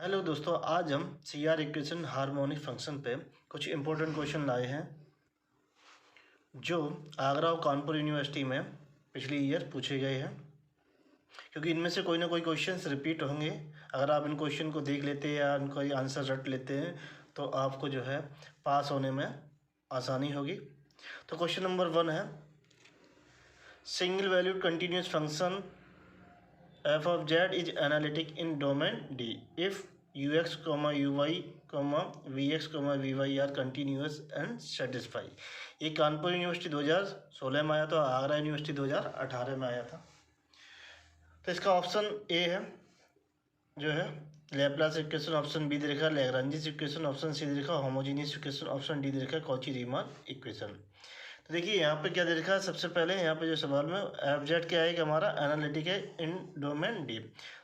Hello दोस्तों, आज हम C R equation harmonic function पे कुछ इम्पोर्टेंट क्वेश्चन लाए हैं जो आगरा और कानपुर यूनिवर्सिटी में पिछली ईयर पूछे गए हैं। क्योंकि इनमें से कोई ना कोई क्वेश्चंस रिपीट होंगे। अगर आप इन क्वेश्चन को देख लेते हैं या इनका आंसर रट लेते हैं तो आपको जो है पास होने में आसानी होगी। तो क्वेश्चन नंबर 1 है, single valued continuous function f of z is analytic in domain D if ux, uy, vx, vy are continuous and satisfy। ये कानपुर यूनिवर्सिटी 2016 में आया था, आगरा यूनिवर्सिटी 2018 में आया था। तो इसका ऑप्शन ए है जो है लैपलास इक्वेशन, ऑप्शन बी दे रखा है लैग्रांजिस इक्वेशन, ऑप्शन सी दे रखा है होमोजेनियस इक्वेशन, ऑप्शन डी दे रखा है कॉची रीमान इक्वेशन। तो देखिए यहाँ पे क्या दे रखा है, सबसे पहले यहाँ पे जो सवाल में एफ जेड क्या है कि हमारा एनालिटिक है इन डोमेन डी।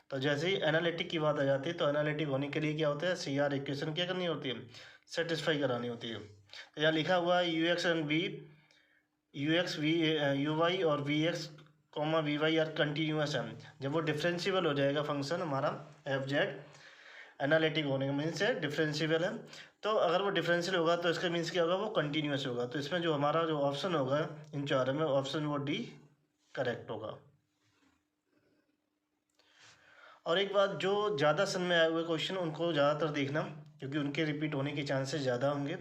तो जैसे ही एनालिटिक की बात आ जाती है तो एनालिटिक होने के लिए क्या होता है, सी आर इक्वेशन क्या करनी होती है, सेटिस्फाई करानी होती है। तो यहाँ लिखा हुआ है U X and V, U X V U Y और V x comma V Y are continuous है। जब वो डिफरेंशियबल हो जाएगा फंक्शन हमारा एफ जेड एनालिटिक होने का मीन्स है डिफरेंशियबल है। तो अगर वो डिफरेंशियल होगा तो इसका मीन्स क्या होगा, वो कंटिन्यूस होगा। तो इसमें जो हमारा जो ऑप्शन होगा इन चारों में, ऑप्शन वो डी करेक्ट होगा। और एक बात, जो ज़्यादा सन में आए हुए क्वेश्चन उनको ज़्यादातर देखना, क्योंकि उनके रिपीट होने के चांसेस ज़्यादा होंगे।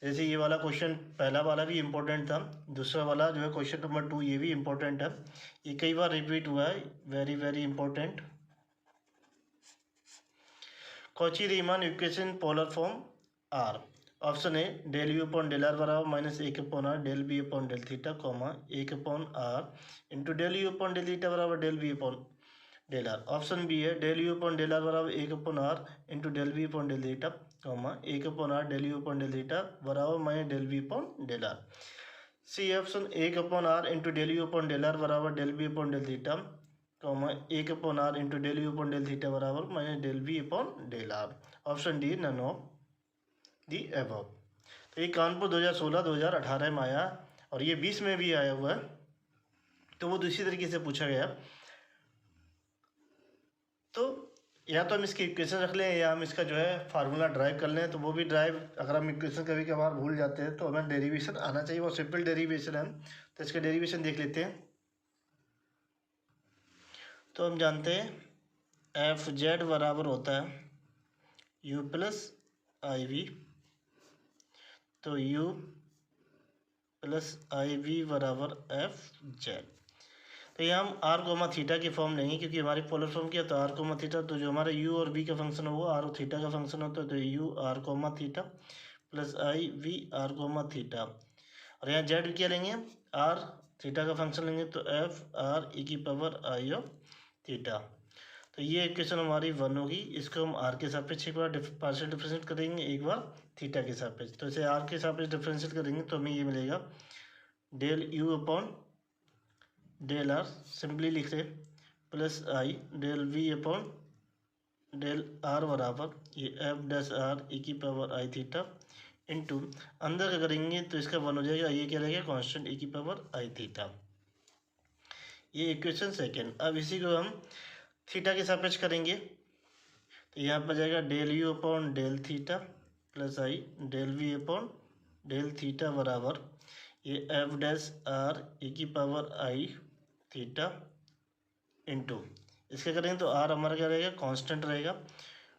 जैसे ये वाला क्वेश्चन, पहला वाला भी इम्पोर्टेंट था, दूसरा वाला जो है क्वेश्चन नंबर 2 ये भी इम्पोर्टेंट है, ये कई बार रिपीट हुआ है, very very important. Cauchy Riemann equation polar form are. Option A del you upon del are बराबर माइनस एक upon are del B upon del theta comma एक upon are into del you upon del theta बराबर del B upon del are. Option B है del you upon del are बराबर एक upon are into del B upon del theta comma एक upon are del you upon del theta बराबर minus del B upon del R. C option एक upon are into del you upon del are बराबर del B upon del theta comma एक upon are into del you upon del theta बराबर minus del B upon del are. Option D none of the above. तो ये कानपुर 2016-2018 में आया और ये 20 में भी आया हुआ है। तो वो दूसरी तरीके से पूछा गया। तो या तो हम इसकी इक्वेशन रख लें या हम इसका जो है फार्मूला ड्राइव कर लें। तो वो भी ड्राइव, अगर हम इक्वेशन कभी कभार भूल जाते हैं तो हमें डेरिवेशन आना चाहिए, वो सिंपल डेरिवेशन है। तो इसका डेरिवेशन देख लेते हैं। तो हम जानते हैं एफ जेड बराबर होता है यू प्लस आई वी। तो यू प्लस आई वी बराबर एफ जेड। तो यहाँ हम आर कोमा थीटा की फॉर्म लेंगे क्योंकि हमारी पोलर फॉर्म क्या, तो आर कोमा थीटा। तो जो हमारा यू और वी का फंक्शन हो वो आर और थीटा का फंक्शन होता है। तो u r comma theta plus i v r comma theta. और यहाँ जेड क्या लेंगे, आर थीटा का फंक्शन लेंगे, तो एफ आर ई की पावर आई ऑफ थीटा। तो ये इक्वेशन हमारी 1 होगी। इसको हम आर के सापेक्ष एक बार पार्शियल डिफरेंशिएट करेंगे, एक बार थीटा के सापेक्ष। तो इसे आर के सापेक्ष डिफरेंशिएट करेंगे तो हमें ये मिलेगा del you upon del r, simply लिख रहे, plus I del we upon del are बराबर ये एफ डैश आर ई की पावर आई थीटा इंटू अंदर का करेंगे तो इसका 1 हो जाएगा, ये क्या रहेगा कांस्टेंट ई की पावर आई थीटा। ये इक्वेशन सेकेंड। अब इसी को हम थीटा के सापेक्ष करेंगे तो यहाँ पर जाएगा del you upon del theta plus I del we upon del theta बराबर ये एफ डैश आर ई की पावर आई थीटा इंटू इसके करेंगे तो आर हमारा क्या रहेगा, कांस्टेंट रहेगा,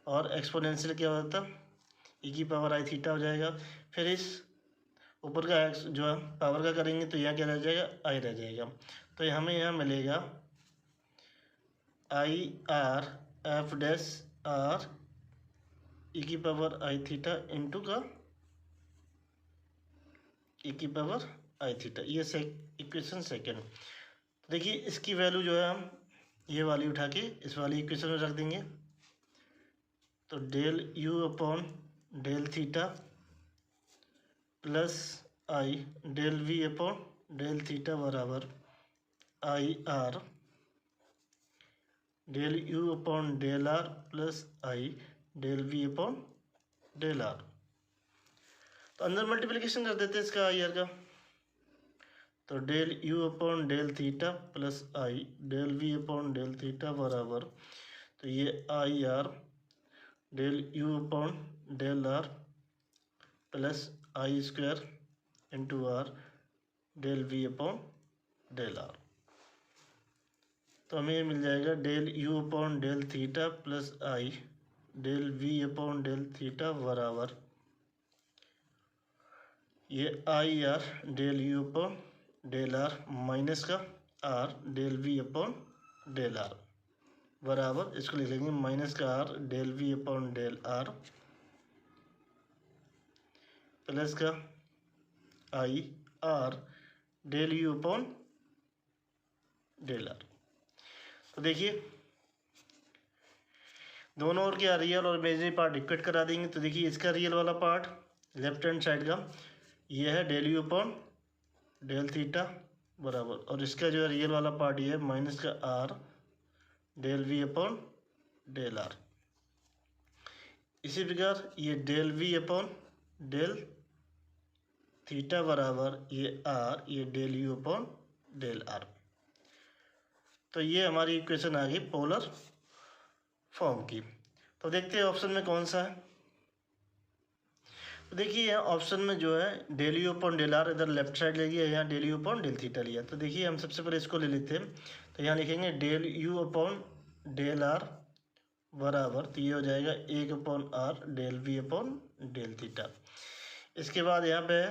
और एक्सपोनेंशियल क्या होता है ई की पावर आई थीटा हो जाएगा। फिर इस ऊपर का एक्स जो है पावर का करेंगे तो यहाँ क्या रह जाएगा, आई रह जाएगा। तो हमें यहाँ मिलेगा I R F dash R E की पावर आई थीटा इंटू का ई की पावर आई थीटा। ये इक्वेशन सेकेंड। देखिए इसकी वैल्यू जो है हम ये वाली उठा के इस वाली इक्वेशन में रख देंगे। तो del you upon del theta plus I del we upon del theta बराबर I R del you upon del are plus I del we upon del are. तो अंदर मल्टीप्लिकेशन कर देते हैं इसका आई आर का। तो del you upon del theta plus I del we upon del theta बराबर तो ये I R del you upon del are plus I square into R del we upon del are. तो हमें मिल जाएगा del you upon del theta plus I del we upon del theta बराबर ये I R del you upon del R minus का are del we upon del are बराबर, इसको लिख लेंगे माइनस का are del we upon del are plus का I R del you upon del are. तो देखिए दोनों ओर के रियल और इमेजिनरी पार्ट इक्वेट करा देंगे। तो देखिए इसका रियल वाला पार्ट लेफ्ट हैंड साइड का ये है del you upon del theta बराबर, और इसका जो है रियल वाला पार्ट ये है माइनस का are del we upon del r. इसी प्रकार ये del we upon del theta बराबर ये आर ये del you upon del are. तो ये हमारी इक्वेशन आ गई पोलर फॉर्म की। तो देखते हैं ऑप्शन में कौन सा है। तो देखिए यहाँ ऑप्शन में जो है del you upon del r इधर लेफ्ट साइड ले लिया, यहाँ del you upon del theta लिया। तो देखिए हम सबसे पहले इसको ले लेते हैं। तो यहाँ लिखेंगे del you upon del are बराबर, तो ये हो जाएगा 1 upon are del we upon del theta. इसके बाद यहाँ पे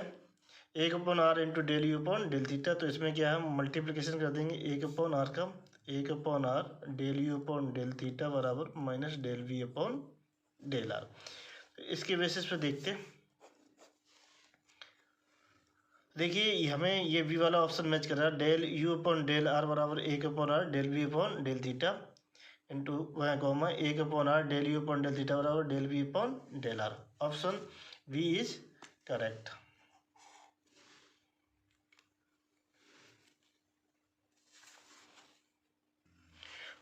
1 upon are into del you upon del theta. तो इसमें क्या है मल्टीप्लिकेशन कर देंगे 1 अपॉन आर का 1 upon are del you upon del theta बराबर minus del we upon del R. इसके बेसिस पे देखते हैं। देखिए हमें ये वी वाला ऑप्शन मैच कर रहा है del you upon del are बराबर 1 upon are del we upon del theta into वह comma 1 upon are del you upon del theta बराबर del we upon del are. Option V is correct.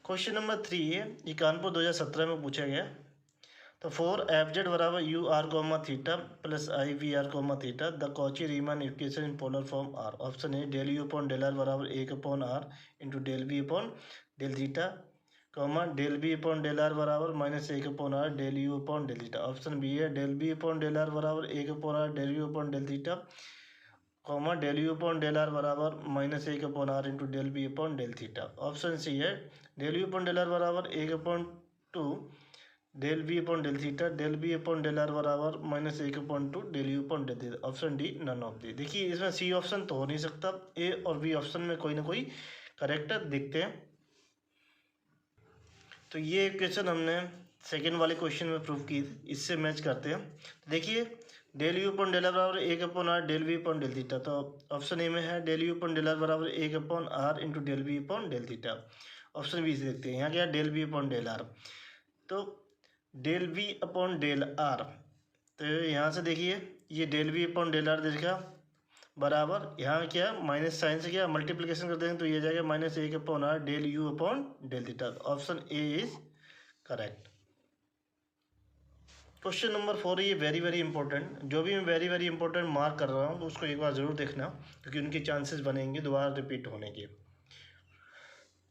Question number 3 है, ये कानपुर 2017 में पूछा गया। तो for f z बराबर u r comma theta plus i v r comma theta the Cauchy Riemann equation in polar form are. Option A del you upon del are बराबर 1 upon are into del we upon del theta comma del B upon del are बराबर minus 1 upon are del you upon del theta. Option B है del B upon del are बराबर 1 upon are del you upon del theta comma del you upon del are बराबर minus 1 upon are into del B upon del theta. Option C है del you upon del are बराबर 1 upon 2 del B upon del theta del B upon del are बराबर minus 1 upon 2 del you upon del theta. Option D none of the. देखिए इसमें C option तो हो नहीं सकता, ए और बी ऑप्शन में कोई ना कोई करेक्ट देखते हैं। तो ये क्वेश्चन हमने सेकेंड वाले क्वेश्चन में प्रूव की थी, इससे मैच करते हैं। देखिए del you upon del are बराबर 1 upon are del we upon del theta. तो ऑप्शन ए में है del you upon del are बराबर 1 upon are into del we upon del theta. Option B से देखते हैं, यहाँ क्या है del we upon del are. तो del we upon del are, तो यहाँ से देखिए ये del we upon del r देखा बराबर यहाँ क्या माइनस साइन से क्या मल्टीप्लिकेशन कर देंगे तो ये जाएगा minus 1 upon are del you upon del theta. Option A is correct. Question number 4 ये वेरी इंपॉर्टेंट, जो भी मैं वेरी इंपॉर्टेंट मार्क कर रहा हूँ तो उसको एक बार ज़रूर देखना क्योंकि उनके चांसेस बनेंगे दोबारा रिपीट होने के।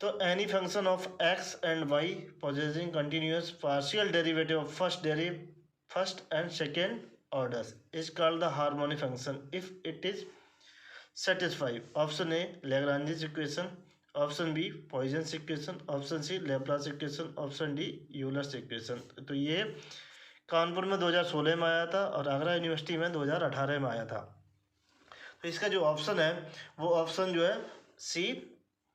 तो any function of x and y possessing continuous partial derivative of first and second orders is called the harmonic function if it is satisfy. Option A Lagrange equation, option B Poisson's equation, option C Laplace equation, option D Euler's equation. तो ये कानपुर में 2016 में आया था और Agra university में 2018 में आया था। तो इसका जो ऑप्शन है वो ऑप्शन जो है सी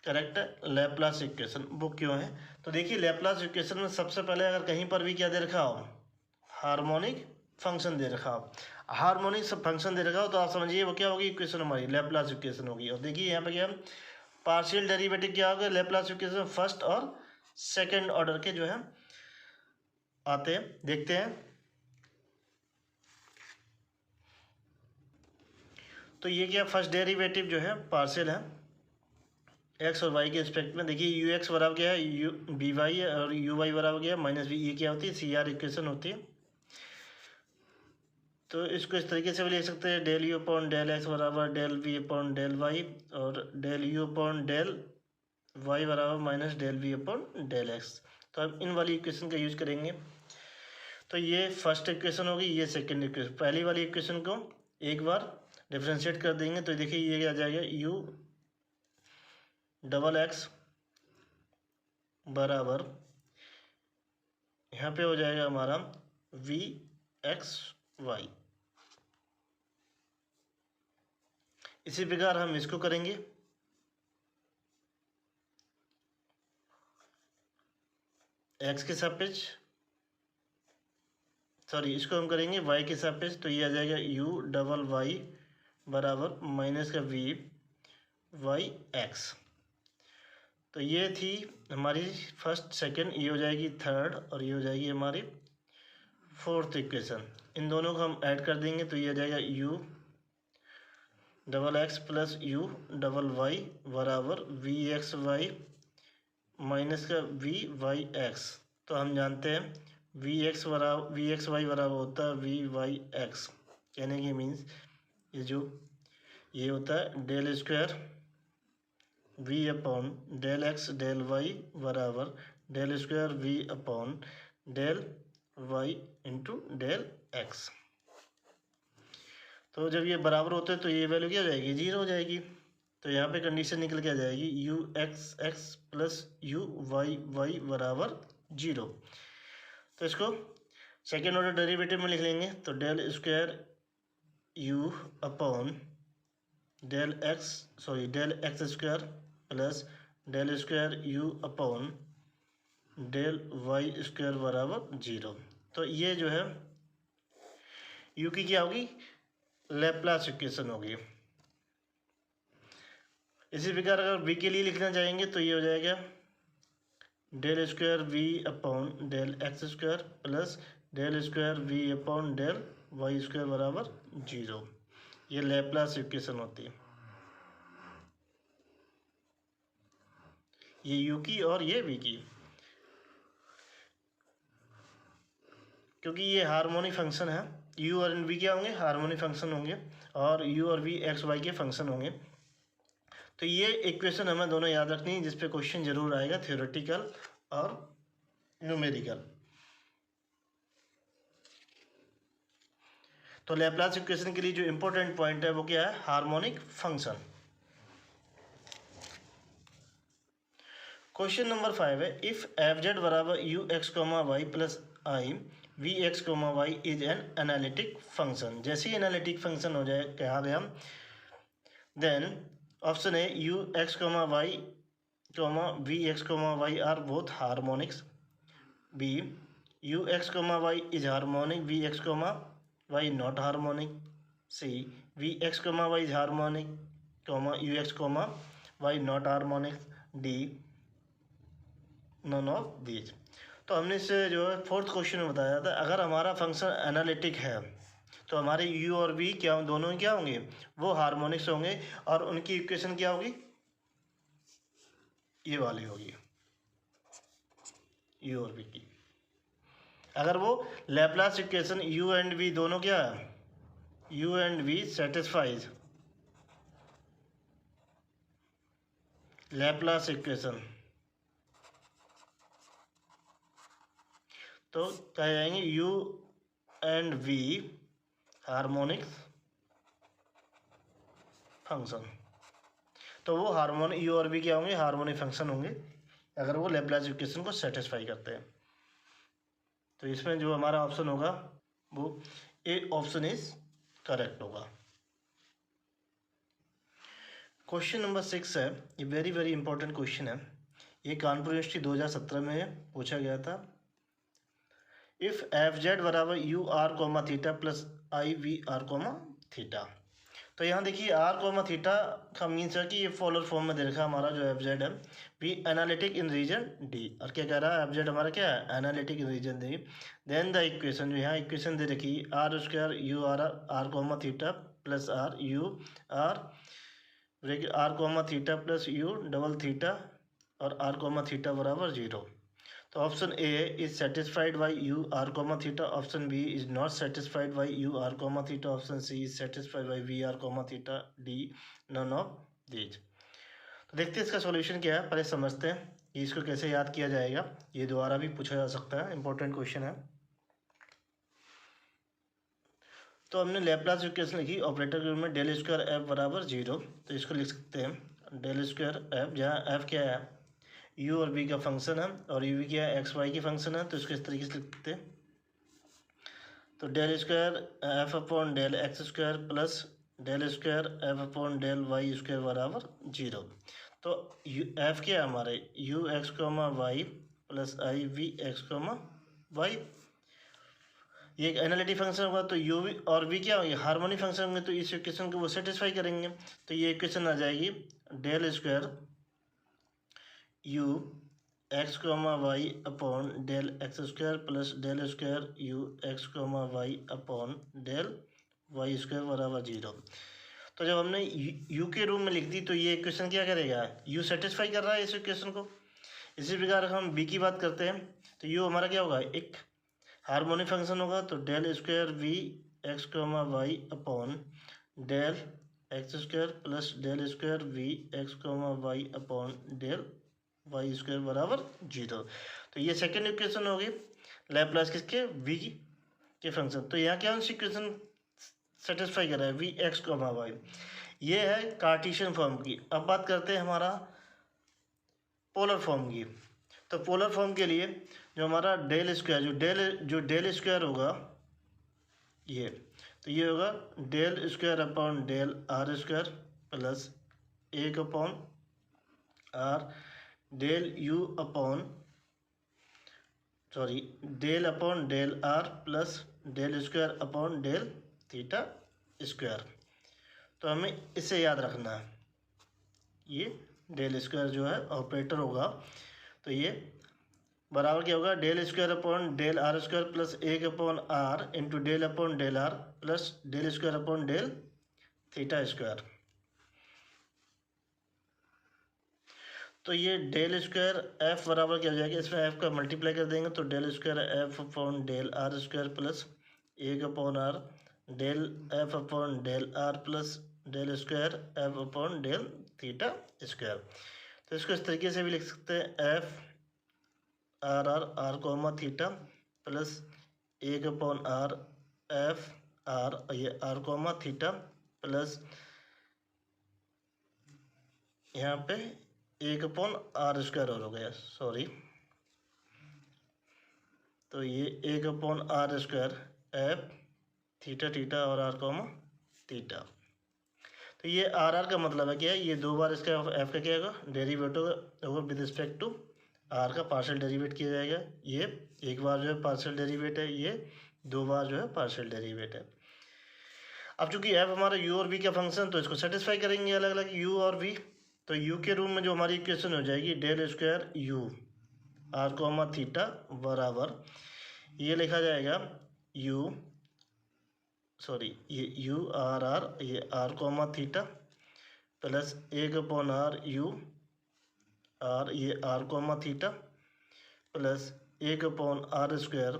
करेक्ट है, लैप्लास इक्वेशन। वो क्यों है तो देखिए लैप्लास इक्वेशन में सबसे पहले अगर कहीं पर भी क्या दे रखा हो हार्मोनिक फंक्शन दे रखा हो, हार्मोनिक सब फंक्शन दे रखा हो तो आप समझिए वो क्या होगी इक्वेशन हमारी लैप्लास इक्वेशन होगी। और देखिए यहाँ पे क्या पार्शियल डेरिवेटिव क्या होगा लैप्लास इक्वेशन फर्स्ट और सेकंड ऑर्डर के जो है आते हैं, देखते हैं। तो ये क्या फर्स्ट डेरिवेटिव जो है पार्शियल है एक्स और वाई के रिस्पेक्ट में। देखिए यू एक्स बराबर क्या है यू बी वाई और यू वाई बराबर क्या है माइनस बी। ये क्या होती है सी आर इक्वेशन होती है। तो इसको इस तरीके से भी लिख सकते हैं del you upon del x बराबर del we upon del y और del you upon del y बराबर minus del we upon del x. तो अब इन वाली इक्वेशन का यूज करेंगे। तो ये फर्स्ट इक्वेशन होगी, ये सेकंड इक्वेशन। पहली वाली इक्वेशन को एक बार डिफरेंशिएट कर देंगे तो देखिए ये क्या आ जाएगा, यू डबल एक्स बराबर यहाँ पे हो जाएगा हमारा वी एक्स वाई। इसी प्रकार हम इसको करेंगे, एक्स के सापेक्ष, सॉरी इसको हम करेंगे वाई के सापेक्ष, तो ये आ जाएगा यू डबल वाई बराबर माइनस का वी वाई एक्स। तो ये थी हमारी फर्स्ट, सेकंड, ये हो जाएगी थर्ड और ये हो जाएगी हमारी फोर्थ इक्वेशन। इन दोनों को हम ऐड कर देंगे तो ये आ जाएगा u double x plus u double y बराबर वी एक्स वाई माइनस का वी वाई एक्स। तो हम जानते हैं वी एक्स वाई बराबर होता है वी वाई एक्स, कहने की मीन्स ये होता है del square v upon del x del y बराबर del square v upon del y into del x. तो जब ये बराबर होते हैं तो ये वैल्यू क्या हो जाएगी, जीरो हो जाएगी। तो यहाँ पे कंडीशन निकल के आ जाएगी u x x plus u y y बराबर जीरो। तो इसको सेकेंड ऑर्डर डेरिवेटिव में लिख लेंगे, तो del square you upon del x square plus del square you upon del Y square बराबर जीरो। तो ये जो है यू की क्या होगी, लैप्लास इक्वेशन होगी। इसी प्रकार अगर वी के लिए लिखना चाहेंगे तो ये हो जाएगा del square v upon del x square plus del square v upon del Y square बराबर जीरो। ये लैप्लास इक्वेशन होती है, ये यू की और ये वी की, क्योंकि ये हार्मोनिक फंक्शन है। यू और वी क्या होंगे, हार्मोनिक फंक्शन होंगे, और यू और वी एक्स वाई के फंक्शन होंगे। तो ये इक्वेशन हमें दोनों याद रखनी है, जिस पे क्वेश्चन जरूर आएगा, थ्योरेटिकल और न्यूमेरिकल। तो लैप्लास इक्वेशन के लिए जो इंपॉर्टेंट पॉइंट है वो क्या है, हार्मोनिक फंक्शन। क्वेश्चन नंबर 5 है, इफ एफ जेड बराबर u x comma y plus i v x comma y is an analytic function. जैसे ही एनालिटिक फंक्शन हो जाए कहा गया, then option A u x comma y comma v x comma y are both harmonics, B u x comma y is harmonic v x comma y not harmonic, C v x comma y is harmonic comma u x comma y not harmonic, D none of these. तो हमने इससे जो है fourth question में बताया था, अगर हमारा फंक्शन एनालिटिक है तो हमारे यू और वी क्या दोनों क्या होंगे, वो हार्मोनिक्स होंगे, और उनकी इक्वेशन क्या होगी, ये वाली होगी यू और वी की। अगर वो Laplace equation u and v दोनों क्या है, u and v satisfies Laplace equation, तो कह जाएंगे u and v harmonics function. तो वो हार्मोनिक यू और वी क्या होंगे, हार्मोनिक फंक्शन होंगे, अगर वो लैप्लास इक्वेशन को सेटिस्फाई करते हैं। तो इसमें जो हमारा ऑप्शन होगा वो ए ऑप्शन इज करेक्ट होगा। क्वेश्चन नंबर 6 है, ये वेरी वेरी इंपॉर्टेंट क्वेश्चन है, ये कानपुर यूनिवर्सिटी 2017 में पूछा गया था। इफ एफ जेड बराबर u r comma theta plus i v r comma theta. तो यहाँ देखिए आर कोमा थीटा का मीन्स है कि ये फॉलोअर फॉर्म में दे रखा है हमारा जो एफ जेड है, be analytic in region D, और क्या कह रहा है, एफ जेड हमारा क्या है, analytic in region D. Then the equation, जो यहाँ इक्वेशन दे रखी r square u r r comma theta plus r u r comma theta plus u double theta और आर कोमा थीटा बराबर जीरो। तो option A is satisfied by u r comma theta, option B is not satisfied by u r comma theta, option C is satisfied by v r comma theta, D none of these. तो देखते हैं इसका solution क्या है, पहले समझते हैं कि इसको कैसे याद किया जाएगा। ये दोबारा भी पूछा जा सकता है, इंपॉर्टेंट क्वेश्चन है। तो हमने लैप्लास इक्वेशन लिखी ऑपरेटर के रूप में डेल स्क्वायर एफ बराबर 0। तो इसको लिख सकते हैं डेल स्क्वायर एफ, जहाँ एफ क्या है यू और बी का फंक्शन है और यू बी क्या है एक्स वाई की फंक्शन है, तो इसको इस तरीके से लिख सकते हैं। तो del square f upon del x square plus del square f upon del Y square बराबर 0। तो एफ क्या है हमारे u x comma y plus i v x comma y, ये एक एनालिटिक फंक्शन होगा। तो यू वी और वी क्या होंगे हार्मोनिक फंक्शन होंगे, तो इस इक्वेशन को वो सेटिस्फाई करेंगे। तो ये इक्वेशन आ जाएगी del square u x comma y upon del x square plus del square u x comma y upon del Y square बराबर 0। तो जब हमने यू के रूम में लिख दी तो ये इक्वेशन क्या करेगा, यू सेटिस्फाई कर रहा है इस इक्वेशन को। इसी प्रकार हम बी की बात करते हैं तो यू हमारा क्या होगा एक हार्मोनिक फंक्शन होगा। तो del square v x comma y upon del x square plus del square v x comma y upon del Y square बराबर 0। तो ये सेकेंड इक्वेशन होगी लैप्लास किसके वी के फंक्शन। तो यहाँ क्या इक्वेशन सेटिस्फाई कर रहा है वी एक्स कोमा वाई, ये है कार्टेशियन फॉर्म की। अब बात करते हैं हमारा पोलर फॉर्म की। तो पोलर फॉर्म के लिए जो हमारा डेल स्क्वायर जो डेल स्क्वायर होगा ये, तो ये होगा del square upon del r square plus 1 upon are del you upon del upon del are plus del square upon del theta square. तो हमें इसे याद रखना है, ये डेल स्क्वायर जो है ऑपरेटर होगा। तो ये बराबर क्या होगा del square upon del r square plus 1 upon are into del upon del are plus del square upon del theta square. तो ये डेल स्क्वायर एफ बराबर क्या हो जाएगा, इसमें एफ का मल्टीप्लाई कर देंगे तो del square f upon del r square plus 1 upon are del f upon del are plus del square f upon del theta square. तो इसको इस तरीके से भी लिख सकते हैं f r r r comma theta plus 1 upon r f r ये आर कोमा थीटा प्लस यहाँ पे 1 अपॉन आर स्क्वायर और हो गया तो ये 1 upon r square f theta theta और आर कोमा थीटा। तो ये आर का मतलब है क्या है, ये 2 बार इसका एफ का क्या होगा डेरिवेट होगा विद रिस्पेक्ट टू आर का पार्शियल डेरिवेट किया जाएगा। ये एक बार जो है पार्शियल डेरिवेट है, ये 2 बार जो है पार्शियल डेरिवेट है। अब चूंकि एफ हमारा यू और वी का फंक्शन तो इसको सेटिस्फाई करेंगे अलग अलग यू और वी। तो यू के रूम में जो हमारी इक्वेशन हो जाएगी del square u r comma theta बराबर ये लिखा जाएगा ये यू आर आर ये r comma theta plus 1 upon r u r ये r comma theta plus 1 upon r square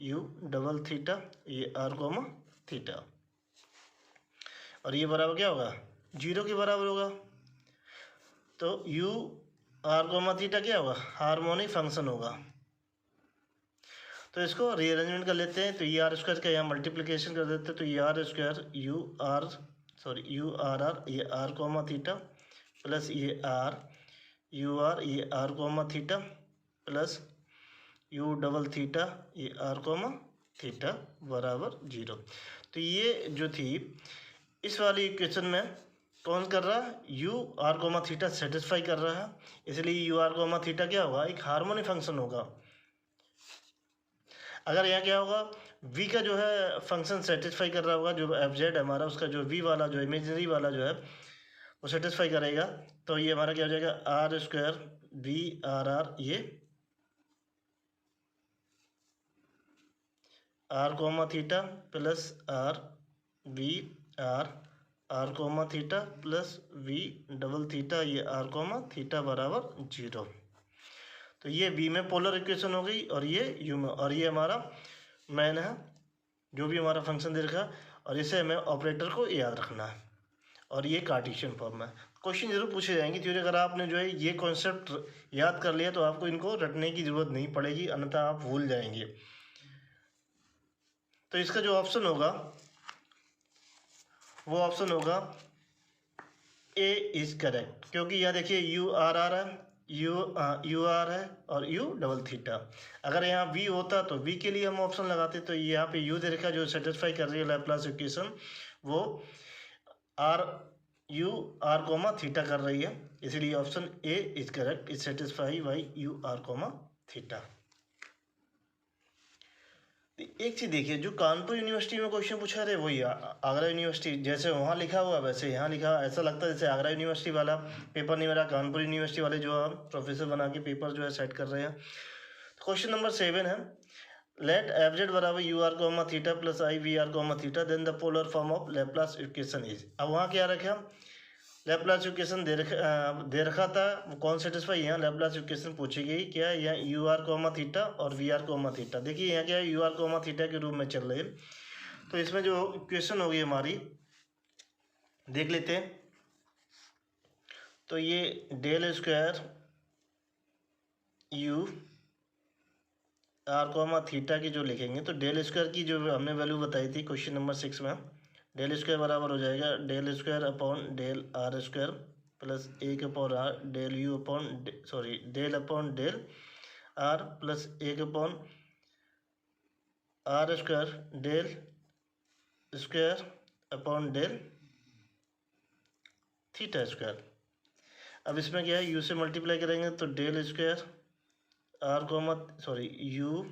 u double theta ये आर कोमा थीटा, और ये बराबर क्या होगा 0 के बराबर होगा। तो यू आर कोमा थीटा क्या होगा हार्मोनिक फंक्शन होगा। तो इसको रीअरेंजमेंट कर लेते हैं। तो ये आर स्क्वायर का यहाँ मल्टीप्लिकेशन कर देते हैं। तो ये r square u r r ये आर कोमा थीटा प्लस ये आर यू आर ये r comma theta plus u double theta ये आर कोमा थीटा बराबर 0। तो ये जो थी इस वाली इक्वेशन में कौन कर रहा है u r comma theta satisfy कर रहा है, इसलिए यू आर कोमा थीटा क्या होगा एक हार्मोनिक फंक्शन होगा। अगर यहाँ क्या होगा v का जो है फंक्शन सेटिस्फाई कर रहा होगा, जो एफ जेड हमारा उसका जो v वाला जो इमेजनरी वाला जो है वो सेटिस्फाई करेगा। तो ये हमारा क्या हो जाएगा r square v r r ये r comma theta plus r v r comma theta plus v double theta ये आर कोमा थीटा बराबर 0। तो ये बी में पोलर इक्वेशन हो गई और ये यू में, और ये हमारा मैन है जो भी हमारा फंक्शन दे रखा, और इसे हमें ऑपरेटर को याद रखना है, और ये कार्टेशियन फॉर्म है। क्वेश्चन जरूर पूछे जाएंगे क्योंकि अगर आपने जो है ये कॉन्सेप्ट याद कर लिया तो आपको इनको रटने की ज़रूरत नहीं पड़ेगी, अन्यथा आप भूल जाएंगे। तो इसका जो ऑप्शन होगा वो ऑप्शन होगा ए इज़ करेक्ट, क्योंकि यहाँ देखिए यू आर आर है, यू आर है और यू डबल थीटा। अगर यहाँ वी होता तो वी के लिए हम ऑप्शन लगाते, तो यहाँ पे यू दे रखा जो सेटिस्फाई कर रही है लैप्लास इक्वेशन, वो r u r comma theta कर रही है, इसलिए option A is correct, is satisfy by u r comma theta. एक चीज़ देखिए, जो कानपुर यूनिवर्सिटी में क्वेश्चन पूछा रहे वही आगरा यूनिवर्सिटी, जैसे वहाँ लिखा हुआ वैसे यहाँ लिखा, ऐसा लगता है जैसे आगरा यूनिवर्सिटी वाला पेपर नहीं मेरा, कानपुर यूनिवर्सिटी वाले जो है प्रोफेसर बना के पेपर जो है सेट कर रहे हैं। क्वेश्चन नंबर 7 है, लेट एफ जेड बराबर u r comma theta plus i v r comma theta, then the polar form of Laplace equation is. अब वहाँ क्या रखा, लैप्लास इक्वेशन दे रखा था, वो कौन सेटिस्फाई, यहाँ लैप्लास इक्वेशन पूछी गई क्या, यहाँ यू आर कोमा थीटा और वी आर कोमा थीटा। देखिए यहाँ क्या है, यू आर कोमा थीटा के रूप में चल रहे हैं, तो इसमें जो इक्वेशन होगी हमारी देख लेते हैं। तो ये del square u r comma theta की जो लिखेंगे, तो डेल स्क्वायर की जो हमने वैल्यू बताई थी क्वेश्चन नंबर 6 में, डेल स्क्वायर बराबर हो जाएगा del square upon del r square plus 1 upon are del you upon del upon del are plus 1 upon r square del square upon del theta square. अब इसमें क्या है, यू से multiply करेंगे तो del square r comma u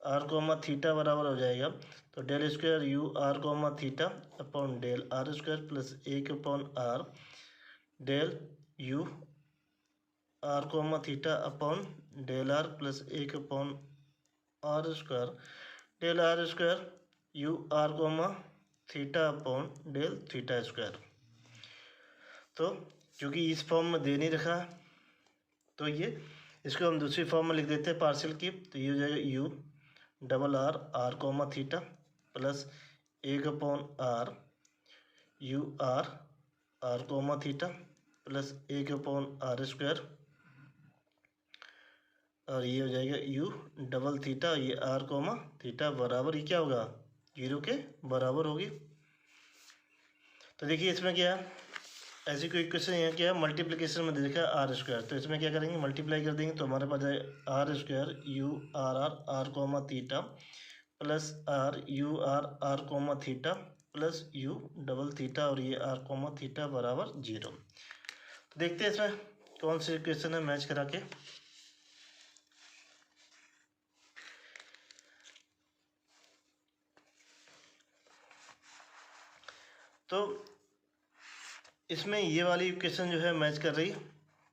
r comma theta बराबर हो जाएगा, तो del square u r comma theta upon del r square plus 1 upon are del u r comma theta upon del are plus 1 upon r square del r square u r comma theta upon del theta square. तो क्योंकि इस form में दे नहीं रखा, तो ये इसको हम दूसरी फॉर्म में लिख देते हैं पार्शियल की, तो ये हो जाएगा u double r r comma theta plus 1 upon r u r r comma theta plus 1 upon r square, और ये हो जाएगा यू डबल थीटा, ये आर कोमा थीटा बराबर, ये क्या होगा 0 के बराबर होगी। तो देखिए इसमें क्या है, ऐसी कोई इक्वेशन यहाँ क्या है, मल्टीप्लिकेशन में देखा आर स्क्वायर, तो इसमें क्या करेंगे मल्टीप्लाई कर देंगे, तो हमारे पास है r square u r r r comma theta plus r u r r comma theta plus u double theta, और ये आर कोमा थीटा बराबर 0। तो देखते हैं इसमें कौन सी इक्वेशन है मैच करा के। तो इसमें ये वाली इक्वेशन जो है मैच कर रही है,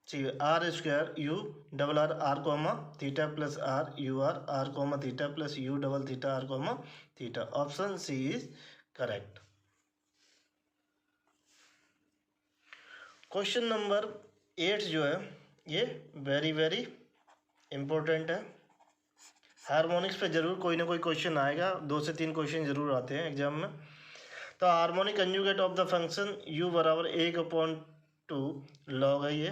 ठीक है, r square u double r r comma theta plus r u r r comma theta plus u double theta r comma theta, option C is correct. Question number 8 जो है ये वेरी वेरी इम्पोर्टेंट है, harmonics पे जरूर कोई ना कोई question आएगा, 2 से 3 क्वेश्चन जरूर आते हैं एग्जाम में। तो harmonic conjugate of the function u बराबर 1/2 लॉग है ये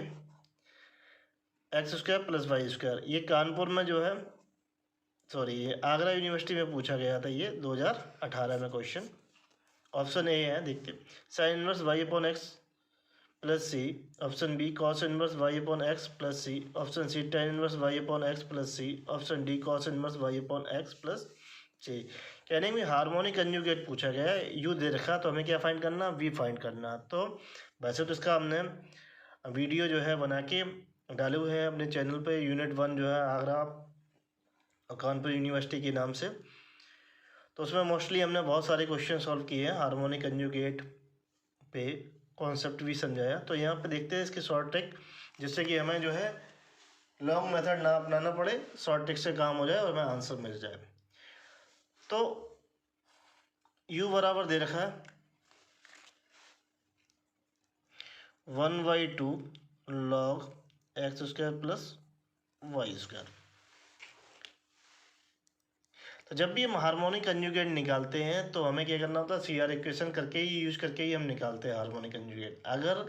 x square plus y square, ये कानपुर में जो है ये आगरा यूनिवर्सिटी में पूछा गया था, ये 2018 में क्वेश्चन। ऑप्शन ए है, देखते sine inverse y upon x plus सी, option B cos inverse y upon x plus सी, option C tan inverse y upon x plus सी, option D cos inverse y upon x plus c. कहने में harmonic conjugate पूछा गया है, you they रखा, तो हमें क्या find करना, वी फाइंड करना। तो वैसे तो इसका हमने वीडियो जो है बना के डाले हुए हैं अपने चैनल पे, यूनिट 1 जो है आगरा कानपुर यूनिवर्सिटी के नाम से, तो उसमें मोस्टली हमने बहुत सारे क्वेश्चन सॉल्व किए हैं, हार्मोनिक कंजुगेट पे कॉन्सेप्ट भी समझाया। तो यहाँ पे देखते हैं इसकी शॉर्ट ट्रिक, जिससे कि हमें जो है लॉन्ग मेथड ना अपनाना पड़े, शॉर्ट ट्रिक से काम हो जाए और हमें आंसर मिल जाए। तो u बराबर दे रखा है 1/2 log x square plus y square. तो जब भी हम हार्मोनिक कंजुगेट निकालते हैं तो हमें क्या करना होता है, सी आर इक्वेशन करके ही यूज करके ही हम निकालते हैं हार्मोनिक कंजुगेट। अगर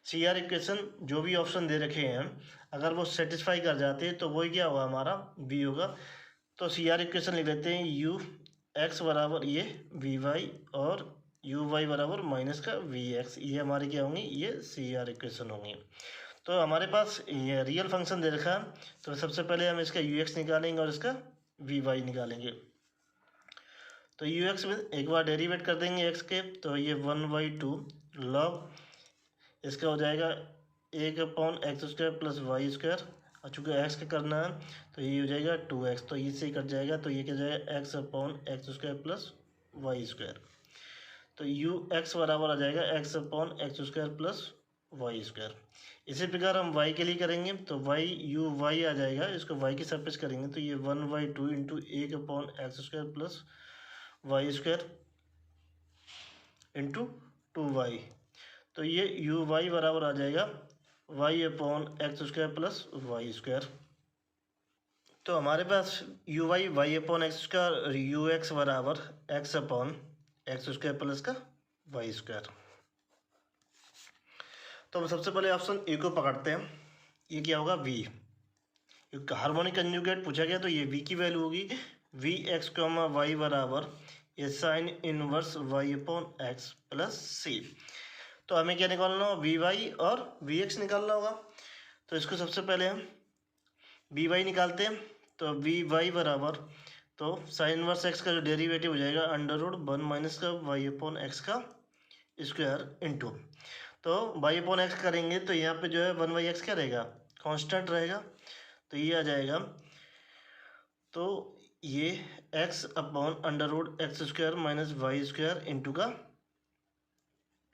सी आर इक्वेशन जो भी ऑप्शन दे रखे हैं अगर वो सेटिस्फाई कर जाते हैं तो वही क्या होगा, हमारा बी होगा। तो सी आर इक्वेशन लिख लेते हैं, यू एक्स बराबर ये वी वाई और यू वाई बराबर माइनस का वी एक्स, ये हमारी क्या होंगी, ये सी आर इक्वेशन होंगी। तो हमारे पास ये रियल फंक्शन दे रखा है, तो सबसे पहले हम इसका यू एक्स निकालेंगे और इसका वी वाई निकालेंगे। तो यू एक्स में एक बार डेरिवेट कर देंगे एक्स के, तो ये 1/2 लॉग इसका हो जाएगा 1/x² प्लस वाई स्क्वायर, और चूँकि एक्स का करना है तो ये हो जाएगा 2x, तो इससे ही कट जाएगा, तो ये क्या जाएगा x/x² प्लस वाई स्क्वायर। तो यू एक्स बराबर आ जाएगा x/x² प्लस वाई स्क्वायर। इसी प्रकार हम y के लिए करेंगे, तो y यू वाई आ जाएगा, इसको y की सरफेस करेंगे तो ये 1/2 into 1/x² plus y square into 2y। तो ये यू वाई बराबर आ जाएगा y/x² प्लस वाई स्क्वायर। तो हमारे पास u y y/x² u x बराबर x/x² प्लस का वाई स्क्वायर। तो हम सबसे पहले ऑप्शन ए को पकड़ते हैं, ये क्या होगा v, हार्मोनिक कंजुगेट पूछा गया तो ये v की वैल्यू होगी वी एक्स कॉमा वाई बराबर ये sine inverse y/x plus c. तो हमें क्या निकालना होगा, वी वाई और वी एक्स निकालना होगा। तो इसको सबसे पहले हम वी वाई निकालते हैं, तो वी वाई बराबर तो साइन इनवर्स एक्स का जो डेरिवेटिव हो जाएगा √1 माइनस का y/x का स्क्वायर इंटू, तो y/x करेंगे तो यहाँ पे जो है 1/x क्या रहेगा, कांस्टेंट रहेगा, तो ये आ जाएगा, तो ये x/√x² minus y square into का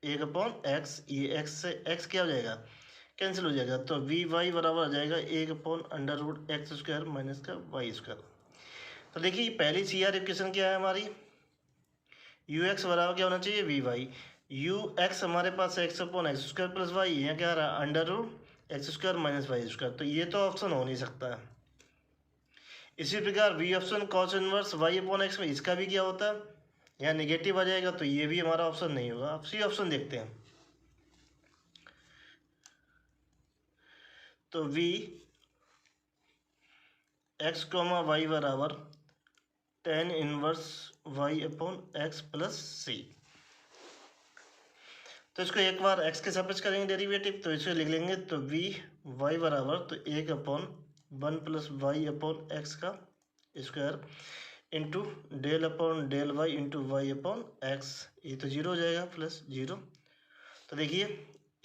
1/x, ये x से x क्या हो जाएगा, कैंसिल हो जाएगा, तो वी वाई बराबर आ जाएगा 1/√x² माइनस का वाई स्क्वायर। तो देखिए पहली सी आर इक्वेशन क्या है हमारी, यू एक्स बराबर क्या होना चाहिए, वी वाई, यू एक्स हमारे पास x/x² प्लस वाई, यहाँ क्या आ रहा है √x² माइनस वाई स्क्वायर, तो ये तो ऑप्शन हो नहीं सकता है। इसी प्रकार we option cos inverse y/x में इसका भी क्या होता है, यहाँ नेगेटिव आ जाएगा, तो ये भी हमारा ऑप्शन नहीं होगा। अब सी ऑप्शन देखते हैं, तो वी एक्स कॉमा वाई बराबर tan inverse y/x plus c. तो इसको एक बार x के सापेक्ष करेंगे डेरिवेटिव, तो इसको लिख लेंगे, तो वी वाई बराबर तो 1/1 प्लस y/x का square into del/del y into y/x, ये तो 0 हो जाएगा प्लस 0। तो देखिए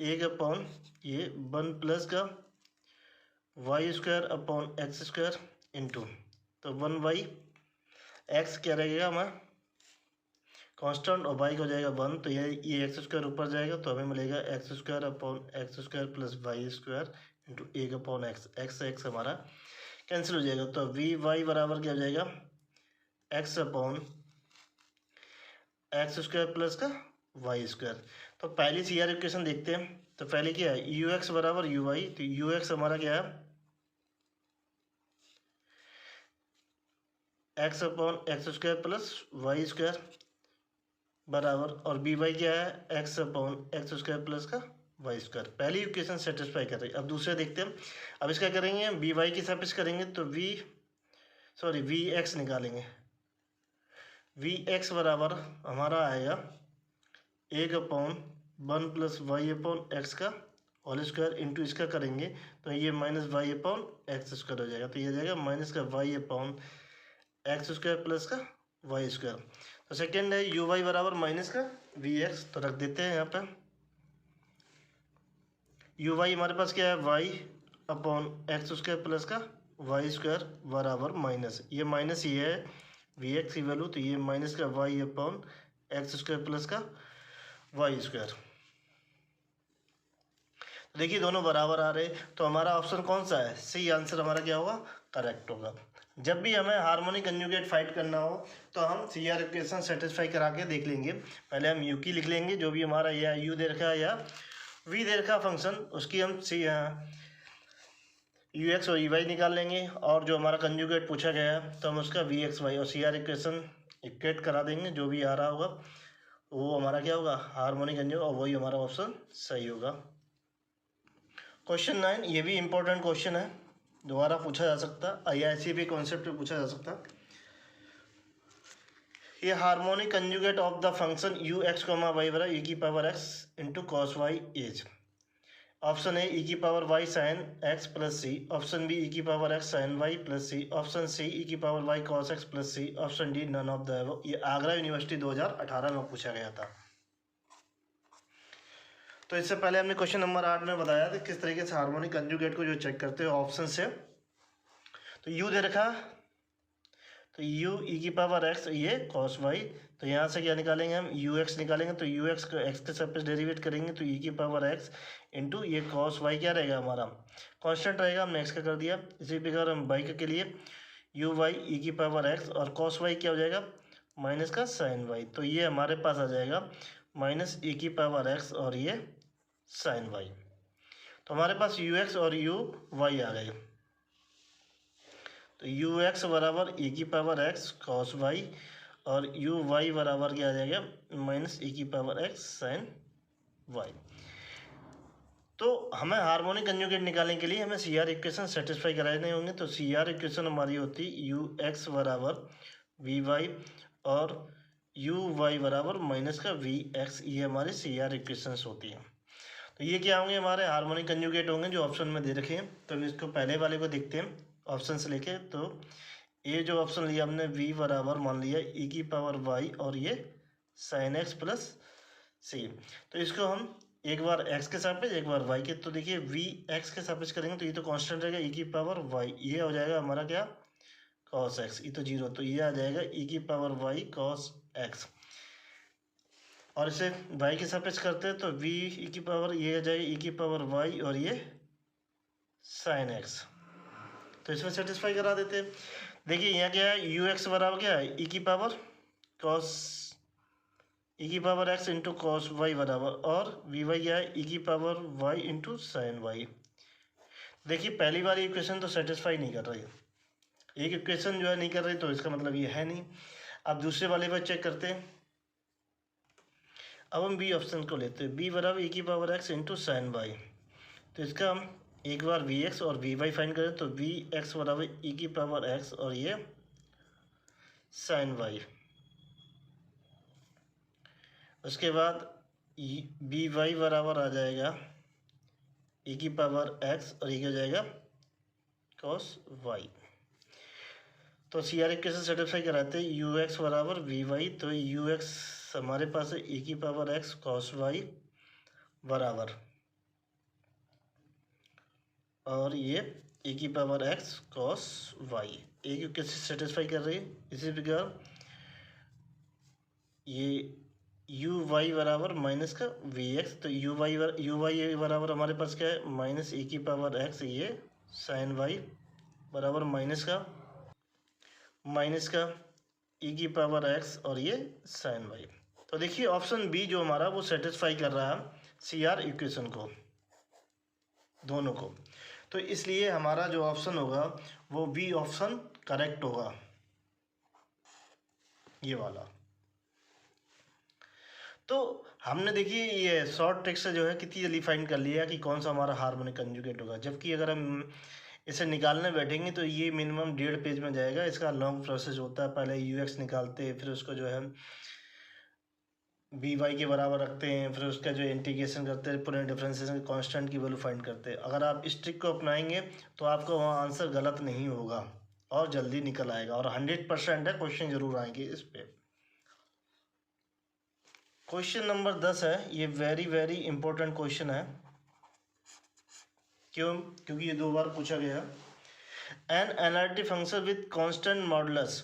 1/, ये 1 प्लस का y² x² इंटू, तो 1/x क्या रहेगा हमारा कांस्टेंट, और y का हो जाएगा 1, तो ये x² ऊपर जाएगा, तो हमें मिलेगा x² plus y square into 1/x, x से x हमारा कैंसिल हो जाएगा, तो वी वाई बराबर क्या हो जाएगा x/x² प्लस का वाई स्क्वायर। तो पहली सी आर इक्वेशन देखते हैं, तो पहले क्या है यू एक्स बराबर यू वाई, तो यू एक्स हमारा क्या है x/x² प्लस वाई स्क्वायर बराबर, और बी वाई क्या है x/x² प्लस का वाई स्क्वायर। पहली इक्वेशन सेटिस्फाई कर रही है। अब दूसरे देखते हैं, अब इसका करेंगे बी वाई की सापेक्ष करेंगे, तो वी एक्स निकालेंगे, वी एक्स बराबर हमारा आएगा 1/1 प्लस y/x का होल स्क्वायर इंटू इसका करेंगे, तो ये माइनस y/x² हो जाएगा, तो ये हो जाएगा माइनस का y/x² प्लस का वाई स्क्वायर। तो सेकेंड है यू वाई बराबर माइनस का वी एक्स, तो रख देते हैं यहाँ पे, यू वाई हमारे पास क्या है y/x² प्लस का वाई स्क्वायर बराबर माइनस, ये माइनस ये है वी एक्स की वैल्यू, तो ये माइनस का y/x² प्लस का वाई स्क्वायर। देखिए दोनों बराबर आ रहे, तो हमारा ऑप्शन कौन सा है, सी आंसर हमारा क्या होगा, करेक्ट होगा। जब भी हमें हार्मोनिक कंजुगेट फाइट करना हो तो हम सी आर इक्वेशन सेटिस्फाई करा के देख लेंगे। पहले हम यू की लिख लेंगे, जो भी हमारा या यू दे रखा है या वी दे रखा फंक्शन, उसकी हम यू एक्स और ई वाई निकाल लेंगे, और जो हमारा कंजुगेट पूछा गया है तो हम उसका वी एक्स वाई और सी आर इक्वेशन इक्वेट करा देंगे, जो भी आ रहा होगा वो हमारा क्या होगा हार्मोनिक कंजुगेट, और वही हमारा ऑप्शन सही होगा। क्वेश्चन 9, ये भी इम्पोर्टेंट क्वेश्चन है, दोबारा पूछा जा सकता है, IISc भी कॉन्सेप्ट पे पूछा जा सकता है। ये harmonic conjugate of the function u x comma y बराबर ई की power x into cos y is. Option A e की power y sine x plus सी, ऑप्शन बी ई की power x sine y plus सी, option C e की power y cos x plus C, option D none of the above. ये Agra university 2018 में पूछा गया था। तो इससे पहले हमने क्वेश्चन नंबर 8 में बताया था किस तरीके से हार्मोनिक कंजुगेट को जो चेक करते हैं ऑप्शन से। तो यू दे रखा, तो यू ई की पावर एक्स, ये कॉस वाई, तो यहाँ से क्या निकालेंगे हम, यू एक्स निकालेंगे। तो यू एक्स को एक्स के सरफेस डेरिवेट करेंगे तो ई की पावर एक्स इंटू ये कॉस वाई क्या रहेगा हमारा, कांस्टेंट रहेगा, हमने एक्स का कर दिया। इसी प्रकार हम वाई के लिए यू वाई ई की पावर एक्स और कॉस वाई क्या हो जाएगा, माइनस का साइन वाई। तो ये हमारे पास आ जाएगा माइनस ई की पावर एक्स और ये साइन वाई। तो हमारे पास यू एक्स और यू वाई आ गए। तो यू एक्स बराबर ई की पावर एक्स कॉस वाई और यू वाई बराबर क्या आ जाएगा, माइनस ई की पावर एक्स साइन वाई। तो हमें हार्मोनिक कंजुगेट निकालने के लिए हमें सी आर इक्वेशन सेटिस्फाई कराने होंगे। तो सी आर इक्वेशन हमारी होती यू एक्स बराबर वी वाई और यू वाई बराबर माइनस का वी एक्स, ये हमारी सी आर इक्वेशंस होती हैं। तो ये क्या होंगे, हमारे हार्मोनिक कंजुगेट होंगे जो ऑप्शन में दे रखे हैं। तो हम इसको पहले वाले को देखते हैं ऑप्शन से लेके। तो ये जो ऑप्शन लिया हमने v बराबर मान लिया ई की पावर y और ये साइन एक्स प्लस सी। तो इसको हम एक बार x के सापेक्ष एक बार y के, तो देखिए v x के सापेक्ष करेंगे तो ये तो कांस्टेंट रहेगा ई की पावर y, ये हो जाएगा हमारा क्या cos x, ये तो जीरो, तो ये आ जाएगा ई की पावर y cos x। और इसे y के सापेक्ष करते हैं तो v ई की पावर ये आ जाएगा ई की पावर y और ये साइन x। तो इसमें सेटिस्फाई करा देते हैं। देखिए यहाँ क्या है, यू एक्स बराबर क्या है ई की पावर कॉस ई की power x into cos y बराबर, और वी वाई क्या है ई की power y into sine y. देखिए पहली वाली इक्वेशन तो सेटिस्फाई नहीं कर रही, एक इक्वेशन जो है नहीं कर रही, तो इसका मतलब ये है नहीं। अब दूसरे वाले पर चेक करते हैं। अब हम बी ऑप्शन को लेते हैं, बी बराबर ई की power x into sine y. तो इसका हम एक बार वी एक्स और वी वाई फाइंड करें तो वी एक्स बराबर ई की पावर एक्स और ये साइन वाई। उसके बाद बी वाई बराबर आ जाएगा ई की पावर एक्स और ये हो जाएगा कॉस वाई। तो सी आर इक्वेशन सेटिस्फाई कराते हैं यू एक्स बराबर वी वाई। तो यू एक्स हमारे पास है ई की पावर एक्स कॉस वाई बराबर, और ये ए की पावर एक्स कॉस वाई, एक इक्वेशन सेटिस्फाई कर रही है। इसी प्रकार ये यू वाई बराबर माइनस का वी एक्स, तो यू वाई बराबर हमारे पास क्या है, माइनस ए की पावर एक्स, ये साइन वाई बराबर माइनस का ई की पावर एक्स और ये साइन वाई। तो देखिए ऑप्शन बी जो हमारा वो सेटिस्फाई कर रहा है सी आर इक्वेशन को, दोनों को। तो इसलिए हमारा जो ऑप्शन होगा वो बी ऑप्शन करेक्ट होगा, ये वाला। तो हमने देखिए ये शॉर्ट ट्रिक से जो है कितनी जल्दी फाइंड कर लिया कि कौन सा हमारा हार्मोनिक कंजुगेट होगा, जबकि अगर हम इसे निकालने बैठेंगे तो ये मिनिमम 1.5 पेज में जाएगा। इसका लॉन्ग प्रोसेस होता है, पहले यू एक्स निकालते हैं, फिर उसको जो है बी वाई के बराबर रखते हैं, फिर उसका जो इंटीग्रेशन करते हैं, पूरे डिफरेंशिएशन कांस्टेंट की वैल्यू फाइंड करते हैं। अगर आप इस ट्रिक को अपनाएंगे तो आपको वहाँ आंसर गलत नहीं होगा और जल्दी निकल आएगा, और 100% है क्वेश्चन जरूर आएंगे इस पे। क्वेश्चन नंबर 10 है, ये वेरी वेरी इंपॉर्टेंट क्वेश्चन है। क्यों? क्योंकि ये 2 बार पूछा गया। An analytic function with constant modulus